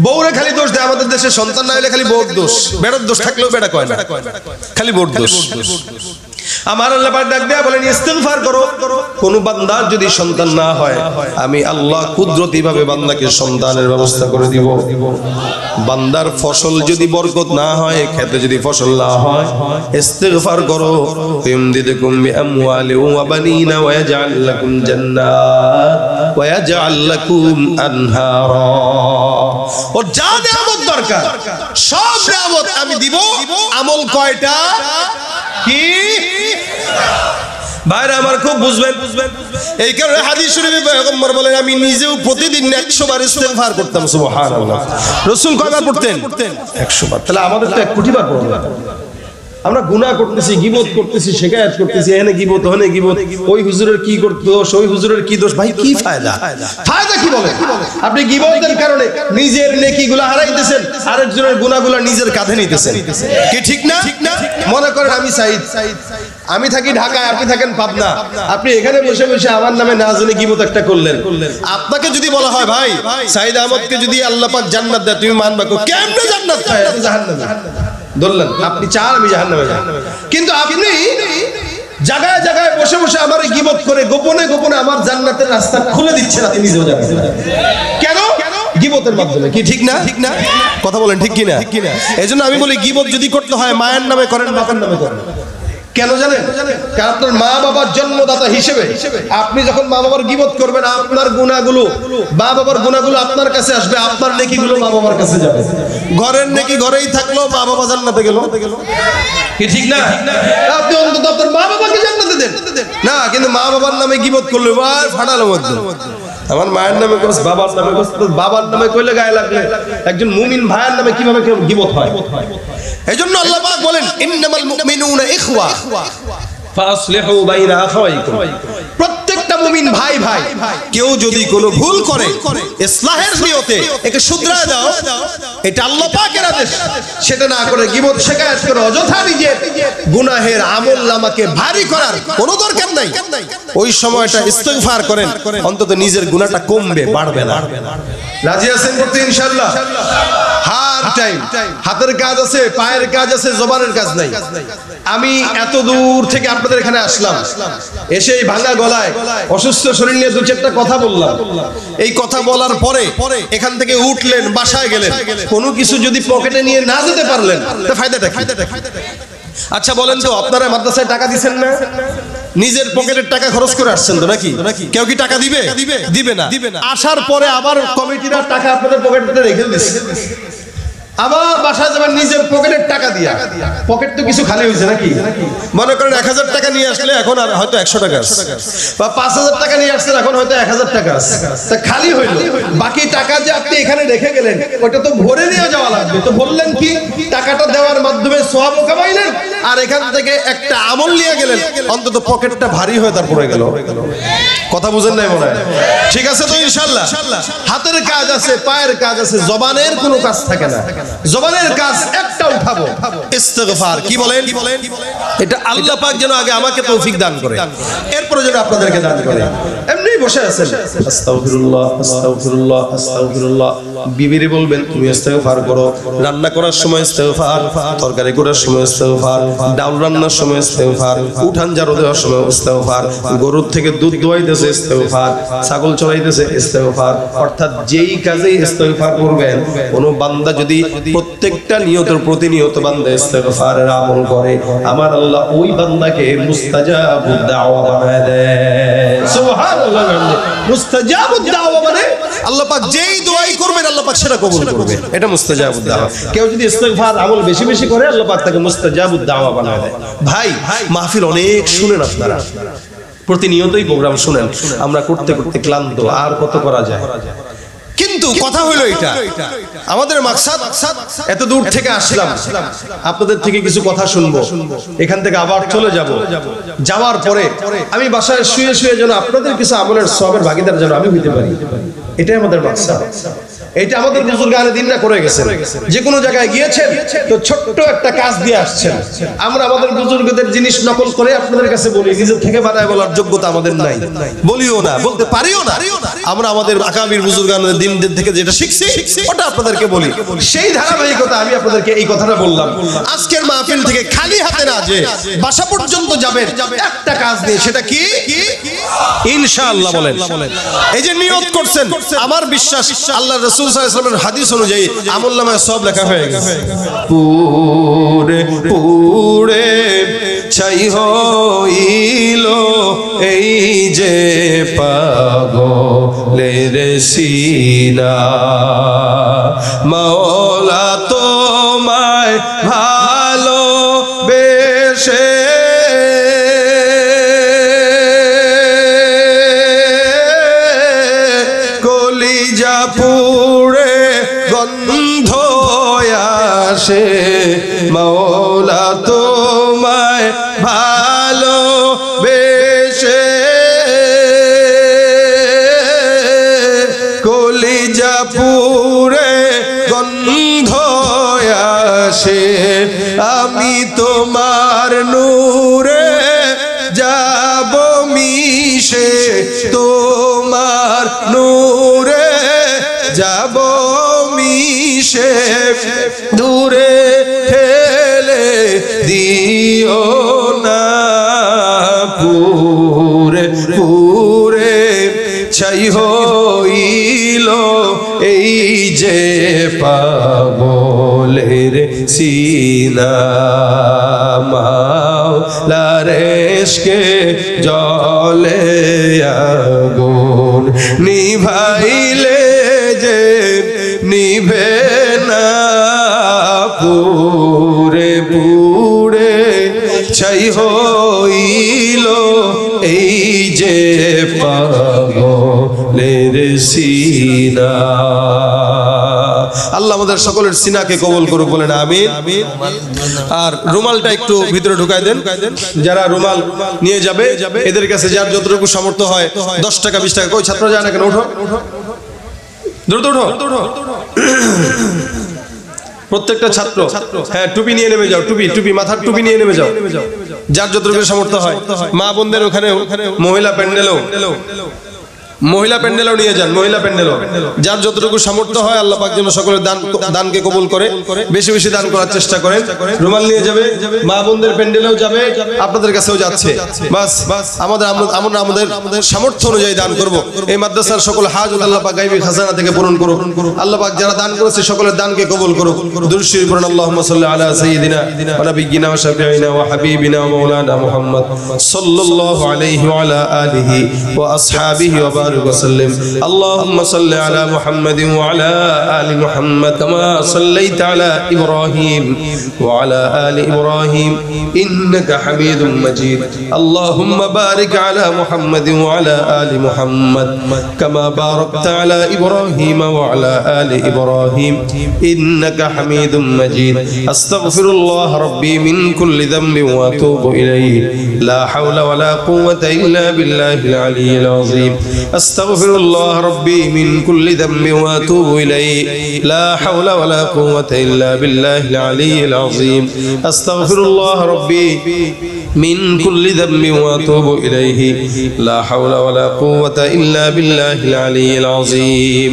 বউরে খালি দোষ দেয়। আমাদের দেশে সন্তান না হলে খালি বউর দোষ, বেড়ার দোষ থাকলেও বেড়া কয় না, খালি বউর দোষ। আমার আল্লাহ পাক ডাক দেয়া বলেন, ইস্তিগফার করো। কোন বান্দার যদি সন্তান না হয়, আমি আল্লাহ কুদরতি ভাবে বান্দাকে সন্তানের ব্যবস্থা করে দিব। বান্দার ফসল যদি বরকত না হয়, খেতে যদি ফসল না হয়, ইস্তিগফার করো। ইমদিদকুম বিআমওয়ালি ওয়া বানিনা ওয়া ইয়াজআল লাকুম জান্নাত ওয়া ইয়াজআল লাকুম আনহারা। ওর যা নিয়ামত দরকার সব নিয়ামত আমি দিব। আমল কয়টা? কি ভাইরা আমার খুব বুঝবেন। এই কারণে হাদিস শরীফে পয়গম্বর বলেন, আমি নিজেও প্রতিদিন 100 বার ইস্তেগফার করতাম। সুবহানাল্লাহ। রাসূল কয়বার পড়তেন? 100 বার। তাহলে আমাদের তো 1 কোটি বার পড়া লাগে। আমরা গুনাহ করতেছি, গীবত করতেছি, শিকায়াত করতেছি, এনে গীবত ওখানে গীবত, ওই হুজুরের কি দোষ, ওই হুজুরের কি দোষ। ভাই কি ফায়দা? ফায়দা কি বলেন? আপনি গীবতের কারণে নিজের নেকিগুলো হারাইতেছেন, আরেকজনের গুনাহগুলো নিজের কাঁধে নিতেছেন। কি ঠিক না? মনে করেন আমি সাইদ, আমি থাকি ঢাকায়, আপনি থাকেন পাবনা, আপনি এখানে বসে বসে আমার নামে না জেনে গীবত একটা করলেন। আপনাকে যদি বলা হয়, ভাই সাইদ আহমদকে যদি আল্লাহ পাক জান্নাত দেয়, তুমি মানবা? কেমনে জান্নাত পায়? জাহান্নামে ধরলেন। আপনি চান আমি জাহান্নামে যাই, কিন্তু আপনি জায়গায় জায়গায় বসে বসে আমার গীবত করে গোপনে গোপনে আমার জান্নাতের রাস্তা খুলে দিচ্ছেন, আপনি নিজেও জানেন কেন? গীবতের মাধ্যমে। কি ঠিক না? ঠিক না? কথা বলেন ঠিক কি না? এজন্য আমি বলি, গীবত যদি করতে হয় মায়ের নামে করেন, বাবার নামে করেন। কেন জানেন? কারণ আপনার মা বাবার জন্মদাতা হিসেবে আপনি যখন মা বাবার গীবত করবেন, আপনার গুনাহগুলো, মা বাবার গুনাহগুলো আপনার কাছে আসবে, আপনার নেকিগুলো মা বাবার কাছে যাবে। ঘরের নেকি ঘরেই থাকলো, মা বাবা জান্নাতে গেল। কি ঠিক না? আপনি অন্তত আপনার মা বাবাকে জান্নাতে দেন না, কিন্তু মা বাবার নামে গীবত করলে ভাই ফাটালো মধ্যে। আমার মায়ের নামে কইস, বাবার নামে কইস, বাবার নামে কইলে গায়ে লাগলে একজন মুমিন ভাইয়ের নামে কিভাবে গীবত হয়? এজন্য আল্লাহ পাক বলেন, ইন্নামাল মুমিনুনা ইখওয়া ফাসলিহু বাইনা আখাওয়াইকুম। প্রত্যেকটা মুমিন ভাই ভাই। কেউ যদি কোনো ভুল করে, ইসলাহের নিয়তে একে শুধরায় দাও, এটা আল্লাহ পাকের আদেশ। সেটা না করে গীবত শিকায়াত করে অযথা নিজের গুনাহের আমলনামাকে ভারী করার কোনো দরকার নাই। ওই সময়টা ইস্তিগফার করেন, অন্তত নিজের গুনাহটা কমবে, বাড়বে না। রাজি আছেন করতে ইনশাআল্লাহ? হার টাইম, হাতের কাজ আছে, পায়ের কাজ আছে, জবানের কাজ নাই। আমি এত দূর থেকে আপনাদের এখানে আসলাম, এসে এই ভাঙা গলায় অসুস্থ শরীর নিয়ে 2-4টা কথা বললাম। এই কথা বলার পরে এখান থেকে উঠলেন, বাসায় গেলেন, কোনো কিছু যদি পকেটে নিয়ে না যেতে পারলেন, তা ফায়দাটা কি? আচ্ছা বলেন তো, আপনারা মাদ্রাসায় টাকা দিবেন না? নিজের পকেটের টাকা খরচ করে আসছেন তো নাকি? কেউ কি টাকা দিবে? দিবে না। আসার পরে আবার কমিটিরা টাকা আপনাদের পকেটে রেখে দিচ্ছে, আবার বাসায় যাবেন নিজের পকেটের টাকা দিয়া। পকেট তো কিছু খালি হয়েছে নাকি? মনে করেন 1000 টাকা নিয়ে আসলে এখন আর হয়তো 100 টাকা আছে, বা 5000 টাকা নিয়ে আসছেন এখন হয়তো 1000 টাকা আছে, তা খালি হইল। বাকি টাকা যে আপনি এখানে রেখে গেলেন, ওটা তো ভরে নিয়ে যাওয়া লাগবে। তো বললেন কি, টাকাটা দেওয়ার মাধ্যমে সওয়াব কামাইলেন, আর এখান থেকে একটা আমল নিয়ে গেলেন, অন্তত পকেটটা ভারী হয়ে তারপরে গেল। কথা বুঝেন নাই মনে হয়? ঠিক আছে তো ইনশাআল্লাহ? হাতের কাজ আছে, পায়ের কাজ আছে, জবানের কোনো কাজ থাকে না। জবানের কাজ একটা উঠাবো, ইস্তেগফার। কি বলেন? এটা আল্লাহ পাক যেন আগে আমাকে তৌফিক দান করে, এরপরে যেন আপনাদেরকে দান করে। এমনি বসে আছেন, আস্তাগফিরুল্লাহ আস্তাগফিরুল্লাহ আস্তাগফিরুল্লাহ, বিবিরে বলবেন তুমি ইস্তেগফার করো, রান্না করার সময় ইস্তেগফার, তরকারি করার সময় ইস্তেগফার, ডাল রান্নার সময় ইস্তেগফার, উঠান ঝাড়ু দেওয়ার সময় ইস্তেগফার, গরুর থেকে দুধ দোয়াইতেছে ইস্তেগফার, ছাগল চড়াইতেছে ইস্তেগফার। অর্থাৎ যেই কাজেই ইস্তেগফার করবেন, কোন বান্দা যদি প্রত্যেকটা নিয়তের প্রতিনিয়ত বান্দা ইস্তেগফারের আমল করে, আমার আল্লাহ ওই বান্দাকে মুস্তাজাবুদ দাওয়া বানায় দেয়। সুবহানাল্লাহ। মুস্তাজাবুদ দাওয়া মানে আল্লাহ পাক যেই দোয়াই করবেন আল্লাহ পাক সেটা কবুল করবে, এটা মুস্তাজাবুদ দাওয়া। কেউ যদি ইস্তেগফার আমল বেশি বেশি করে আল্লাহ পাক তাকে মুস্তাজাবুদ দাওয়া বানায় দেয়। ভাই, মাহফিল অনেক শুনেন আপনারা, প্রতিনিয়তই প্রোগ্রাম শুনেন, আমরা করতে করতে ক্লান্ত, আর কত করা যায়। কিন্তু কথা হলো এটা, আমাদের মাকসাদ এত দূর থেকে আসলাম, আপনাদের থেকে কিছু কথা শুনবো, এখান থেকে আবার চলে যাব, যাওয়ার পরে আমি বাসায় শুয়ে শুয়ে যেন আপনাদের কিছু আমলের সওয়াবের ভাগীদার যেন আমি হইতে পারি, এটাই আমাদের মাকসাদ। এটা আমাদের বুজুর্গ আলে দিনরা করে গেছেন, যে কোনো জায়গায় গিয়েছেন তো ছোট্ট একটা কাজ দিয়ে আসছেন। আমরা আমাদের বুজুর্গদের জিনিস নকল করে আপনাদের কাছে বলি, নিজের থেকে বানায় বলার যোগ্যতা আমাদের নাই, বলিও না, বলতে পারিও না। আমরা আমাদের আকাবির বুজুর্গ আলে দিনদের থেকে যেটা শিখছি ওটা আপনাদেরকে বলি, সেই ধারাবাহিকতা আমি আপনাদেরকে এই কথাটা বললাম। আজকের মাহফিল থেকে খালি হাতে না যে বাসা পর্যন্ত যাবেন একটা কাজ দিয়ে, সেটা কি? ইনশাআল্লাহ বলেন। এই যে নিয়ত করছেন, আমার বিশ্বাস আল্লাহর রাসূল সাল্লাল্লাহু আলাইহি ওয়াসাল্লামের হাদিস অনুযায়ী আমলনামায় সব লেখা হয়ে গেছে। পুরে পুরে ছাই হইল এই যে পাগলের সিনা, মাওলা তোমায় ভালোবেসে কলিজা পুড়ে গন্ধ আসে, মাওলা তোমায় ভালোবেসে কলিজা পুড়ে গন্ধ আসে, আমি তোমার নূরে যাব মিশে, তোমার নূরে যাব মিশে, দূরে ঠেলে দিও না, পুরে পুরে ছাই হইল এই যে পাগলের সিনা, মাওলার ইশকে জলে আগুন নিভাইলে যে নিভে না, পুরে পুরে ছাই হইল এই যে পাগলের সিনা। আল্লাহ আমাদের সকলের সিনাকে কবুল করুক, বলেন আমিন। আর রুমালটা একটু ভিতরে ঢুকাই দেন, যারা রুমাল নিয়ে যাবে এদের কাছে যার যতটুকু সামর্থ্য হয় 10 টাকা 20 টাকা, কই ছাত্র যায় না কেন, ওঠো দ্রুত ওঠো। প্রত্যেকটা ছাত্র হ্যাঁ টুপি নিয়ে নেমে যাও, টুপি টুপি মাথার টুপি নিয়ে নেমে যাও, যার যতটুকু সামর্থ্য হয়। মা বোনদের ওখানে মহিলা প্যান্ডেলও নিয়ে যান, মহিলা প্যান্ডেলও যার যতটুকু সামর্থ্য হয় আল্লাহ পাক যেন সকলের দানকে কবুল করে, বেশি বেশি দান করার চেষ্টা করেন। রুমাল নিয়ে যাবে, মা বোনদের প্যান্ডেলেও যাবে, আপনাদের কাছেও যাচ্ছে। বাস আমরা আমাদের সামর্থ্য অনুযায়ী দান করব। এই মাদ্রাসার সকল হাজত আল্লাহ পাক গায়বী খাজানা থেকে পূরণ করুক। আল্লাহ পাক যারা দান করেছে সকলের দানকে কবুল করুক। দুরূদ শরীফ পড়ুন, আল্লাহুম্মা সাল্লি আলা সাইয়্যিদিনা ওয়া নাবিয়্যিনা ওয়া শাফিঈনা ওয়া হাবিবিনা ওয়া মাওলানা মুহাম্মদ সাল্লাল্লাহু আলাইহি ওয়া আলা আলিহি ওয়া আসহাবিহি ওয়া وسلم اللهم صل على محمد وعلى آل محمد كما صليت على إبراهيم وعلى آل إبراهيم إنك حميد مجيد اللهم بارك على محمد وعلى آل محمد كما باركت على إبراهيم وعلى آل إبراهيم إنك حميد مجيد أستغفر الله ربي من كل ذنب وأتوب إليه لا حول ولا قوة إلا بالله العلي العظيم আস্তাগফিরুল্লাহ রাব্বি মিন কুল্লি যামবি ওয়া আতুবু ইলাইহি লা হাওলা ওয়া লা কুওয়াতা ইল্লা বিল্লাহিল আলিয়্যিল আযীম আস্তাগফিরুল্লাহ রাব্বি মিন কুল্লি যামবি ওয়া আতুবু ইলাইহি লা হাওলা ওয়া লা কুওয়াতা ইল্লা বিল্লাহিল আলিয়্যিল আযীম।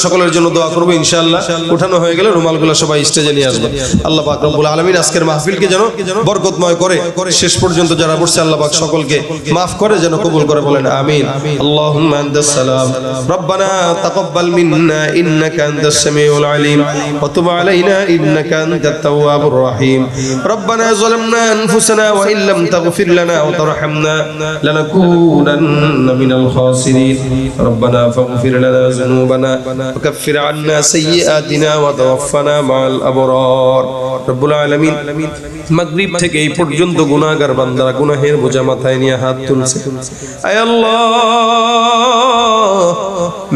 সকলের জন্য দোয়া করব ইনশাআল্লাহ। উঠানো হয়ে গেলে রুমালগুলো সবাই স্টেজে নিয়ে আসবে। আল্লাহ পাক রব্বুল আলামিন আজকের মাহফিলকে যেন বরকতময় করে শেষ পর্যন্ত যারা বসছে আল্লাহ পাক সকলকে maaf করে যেন কবুল করে বলেন আমিন। আল্লাহুম্মা আনতাস সালাম রব্বানা তাকাব্বাল মিন্না ইন্নাকা আনতাস সামিউল আলিম ওয়া তুব আলাইনা ইন্নাকা আনতাত তাওয়াবুর রহিম। রব্বানা যালামনা আনফুসানা ওয়া ইন লাম তাগফির লানা ওয়া তারহামনা লানাকুনান্না মিনাল খাসিরিন। রব্বানা ফাগফির লানা যুনুবানা ওয়া কাফির আন্না সাইয়্যাতিনা ওয়া তাওয়াফফানা মাআল আবরার। রব্বুল আলামিন মাগরিব থেকে এই পর্যন্ত গুনাহগার বান্দারা গুনাহের বোঝা মাথায় নিয়ে হাত তুলছে। আয় আল্লাহ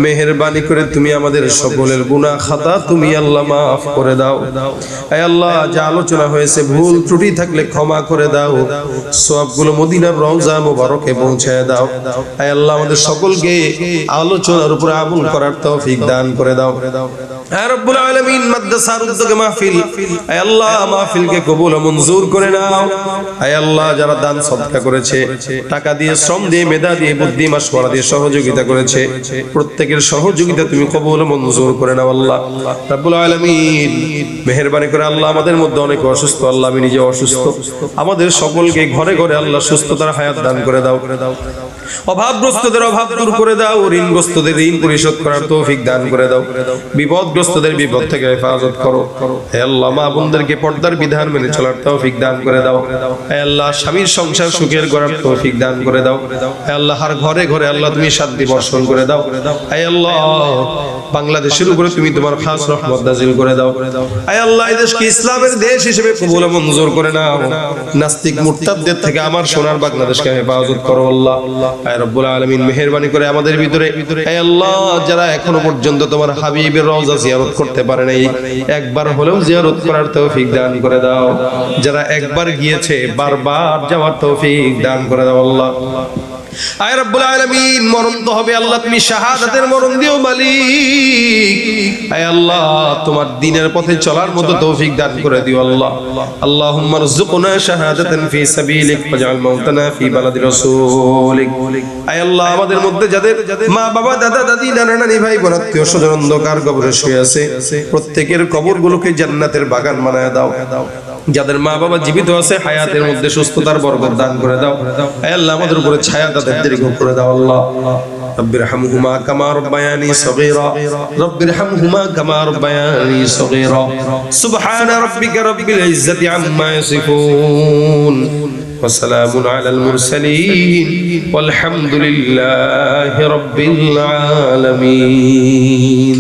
মেহেরবানি করে তুমি আমাদের সকলের গুনাহ খাতা তুমি আল্লাহ maaf করে দাও। আয় আল্লাহ যা আলোচনা হয়েছে ভুল ত্রুটি থাকলে ক্ষমা করে দাও। সওয়াবগুলো মদিনার রওজা মোবারকে পৌঁছায় দাও। আয় আল্লাহ আমাদের সকলকে আলোচনার উপর আমল করার তৌফিক দান করে দাও। আয় রব্বুল আলামিন মাদ্রাসার উদ্যোগে মাহফিল আয় আল্লাহ মাহফিলকে কবুল ও মঞ্জুর করে নাও। আয় আল্লাহ যারা দান সদকা করেছে, টাকা দিয়ে, শ্রম দিয়ে, মেধা দিয়ে, বুদ্ধি মাশওয়ারা দিয়ে সহযোগিতা করেছে, প্রত্যেকের সহযোগিতা তুমি কবুল ও মঞ্জুর করে নাও আল্লাহ রব্বুল আলামিন। মেহেরবানি করে আল্লাহ আমাদের মধ্যে অনেক অসুস্থ, আল্লাহ আমি নিজে অসুস্থ, আমাদের সকলকে ঘরে ঘরে আল্লাহ সুস্থতার হায়াত দান করে দাও। অভাবগ্রস্তদের অভাব দূর করে দাও, ঋণগ্রস্তদের ঋণ পরিশোধ করার তৌফিক দান করে দাও, বিপদগ্রস্তদের বিপদ থেকে হেফাজত করো। হে আল্লাহ মা বোনদেরকে পর্দার বিধান মেনে চলার তৌফিক দান করে দাও। হে আল্লাহ স্বামীর সংসার সুখের করার তৌফিক দান করে দাও। হে আল্লাহ হর ঘরে ঘরে আল্লাহ তুমি শান্তি বর্ষণ করে দাও। হে আল্লাহ বাংলাদেশের উপরে তুমি তোমার খাস রহমত নাযিল করে দাও। হে আল্লাহ এই দেশকে ইসলামের দেশ হিসেবে কবুল ও মঞ্জুর করে নাও। নাস্তিক মুরতাদদের থেকে আমার সোনার বাংলাদেশকে হেফাজত করো আল্লাহ। হে রব্বুল আলামিন মেহেরবানি করে আমাদের ভিতরে হে আল্লাহ যারা এখনো পর্যন্ত তোমার হাবিবের রওজা জিয়ারত করতে পারে নাই, একবার হলেও জিয়ারত করার তৌফিক দান করে দাও। যারা একবার গিয়েছে বারবার যাওয়ার তৌফিক দান করে দাও আল্লাহ। আয় রব্বুল আলামিন মরণ তো হবে আল্লাহ, তুমি শাহাদাতের মরণ দিও মালিক। আয় আল্লাহ তোমার দ্বীনের পথে চলার মতো তৌফিক দান করে দিও আল্লাহ। আল্লাহুম্মা রযুকনা শাহাদাতান ফি সাবিলিক ওয়াজআল মাউতানা ফি বালাদি রাসূলিক। আয় আল্লাহ আমাদের মধ্যে যাদের মা বাবা দাদা দাদি নানা নানি ভাই বোন আত্মীয় স্বজন অন্ধকার কবরে শুয়ে আছে, প্রত্যেকের কবরগুলোকে জান্নাতের বাগান বানায় দাও। যাদের মা বাবা জীবিত আছে হায়াতের মধ্যে সুস্থতার বরকত দান করে দাও। হে আল্লাহ আমাদের উপরে ছায়া তাদের দীর্ঘ করে দাও আল্লাহ। রব্বিরহামহুমা কামা রাব্বায়ানি সগীরা রব্বিরহামহুমা কামা রাব্বায়ানি সগীরা সুবহানা রাব্বিকা রাব্বিল ইজ্জাতি আম্মা ইয়াসিফুন ওয়া সালামুন আলাল মুরসালিন ওয়াল হামদুলিল্লাহি রাব্বিল আলামিন।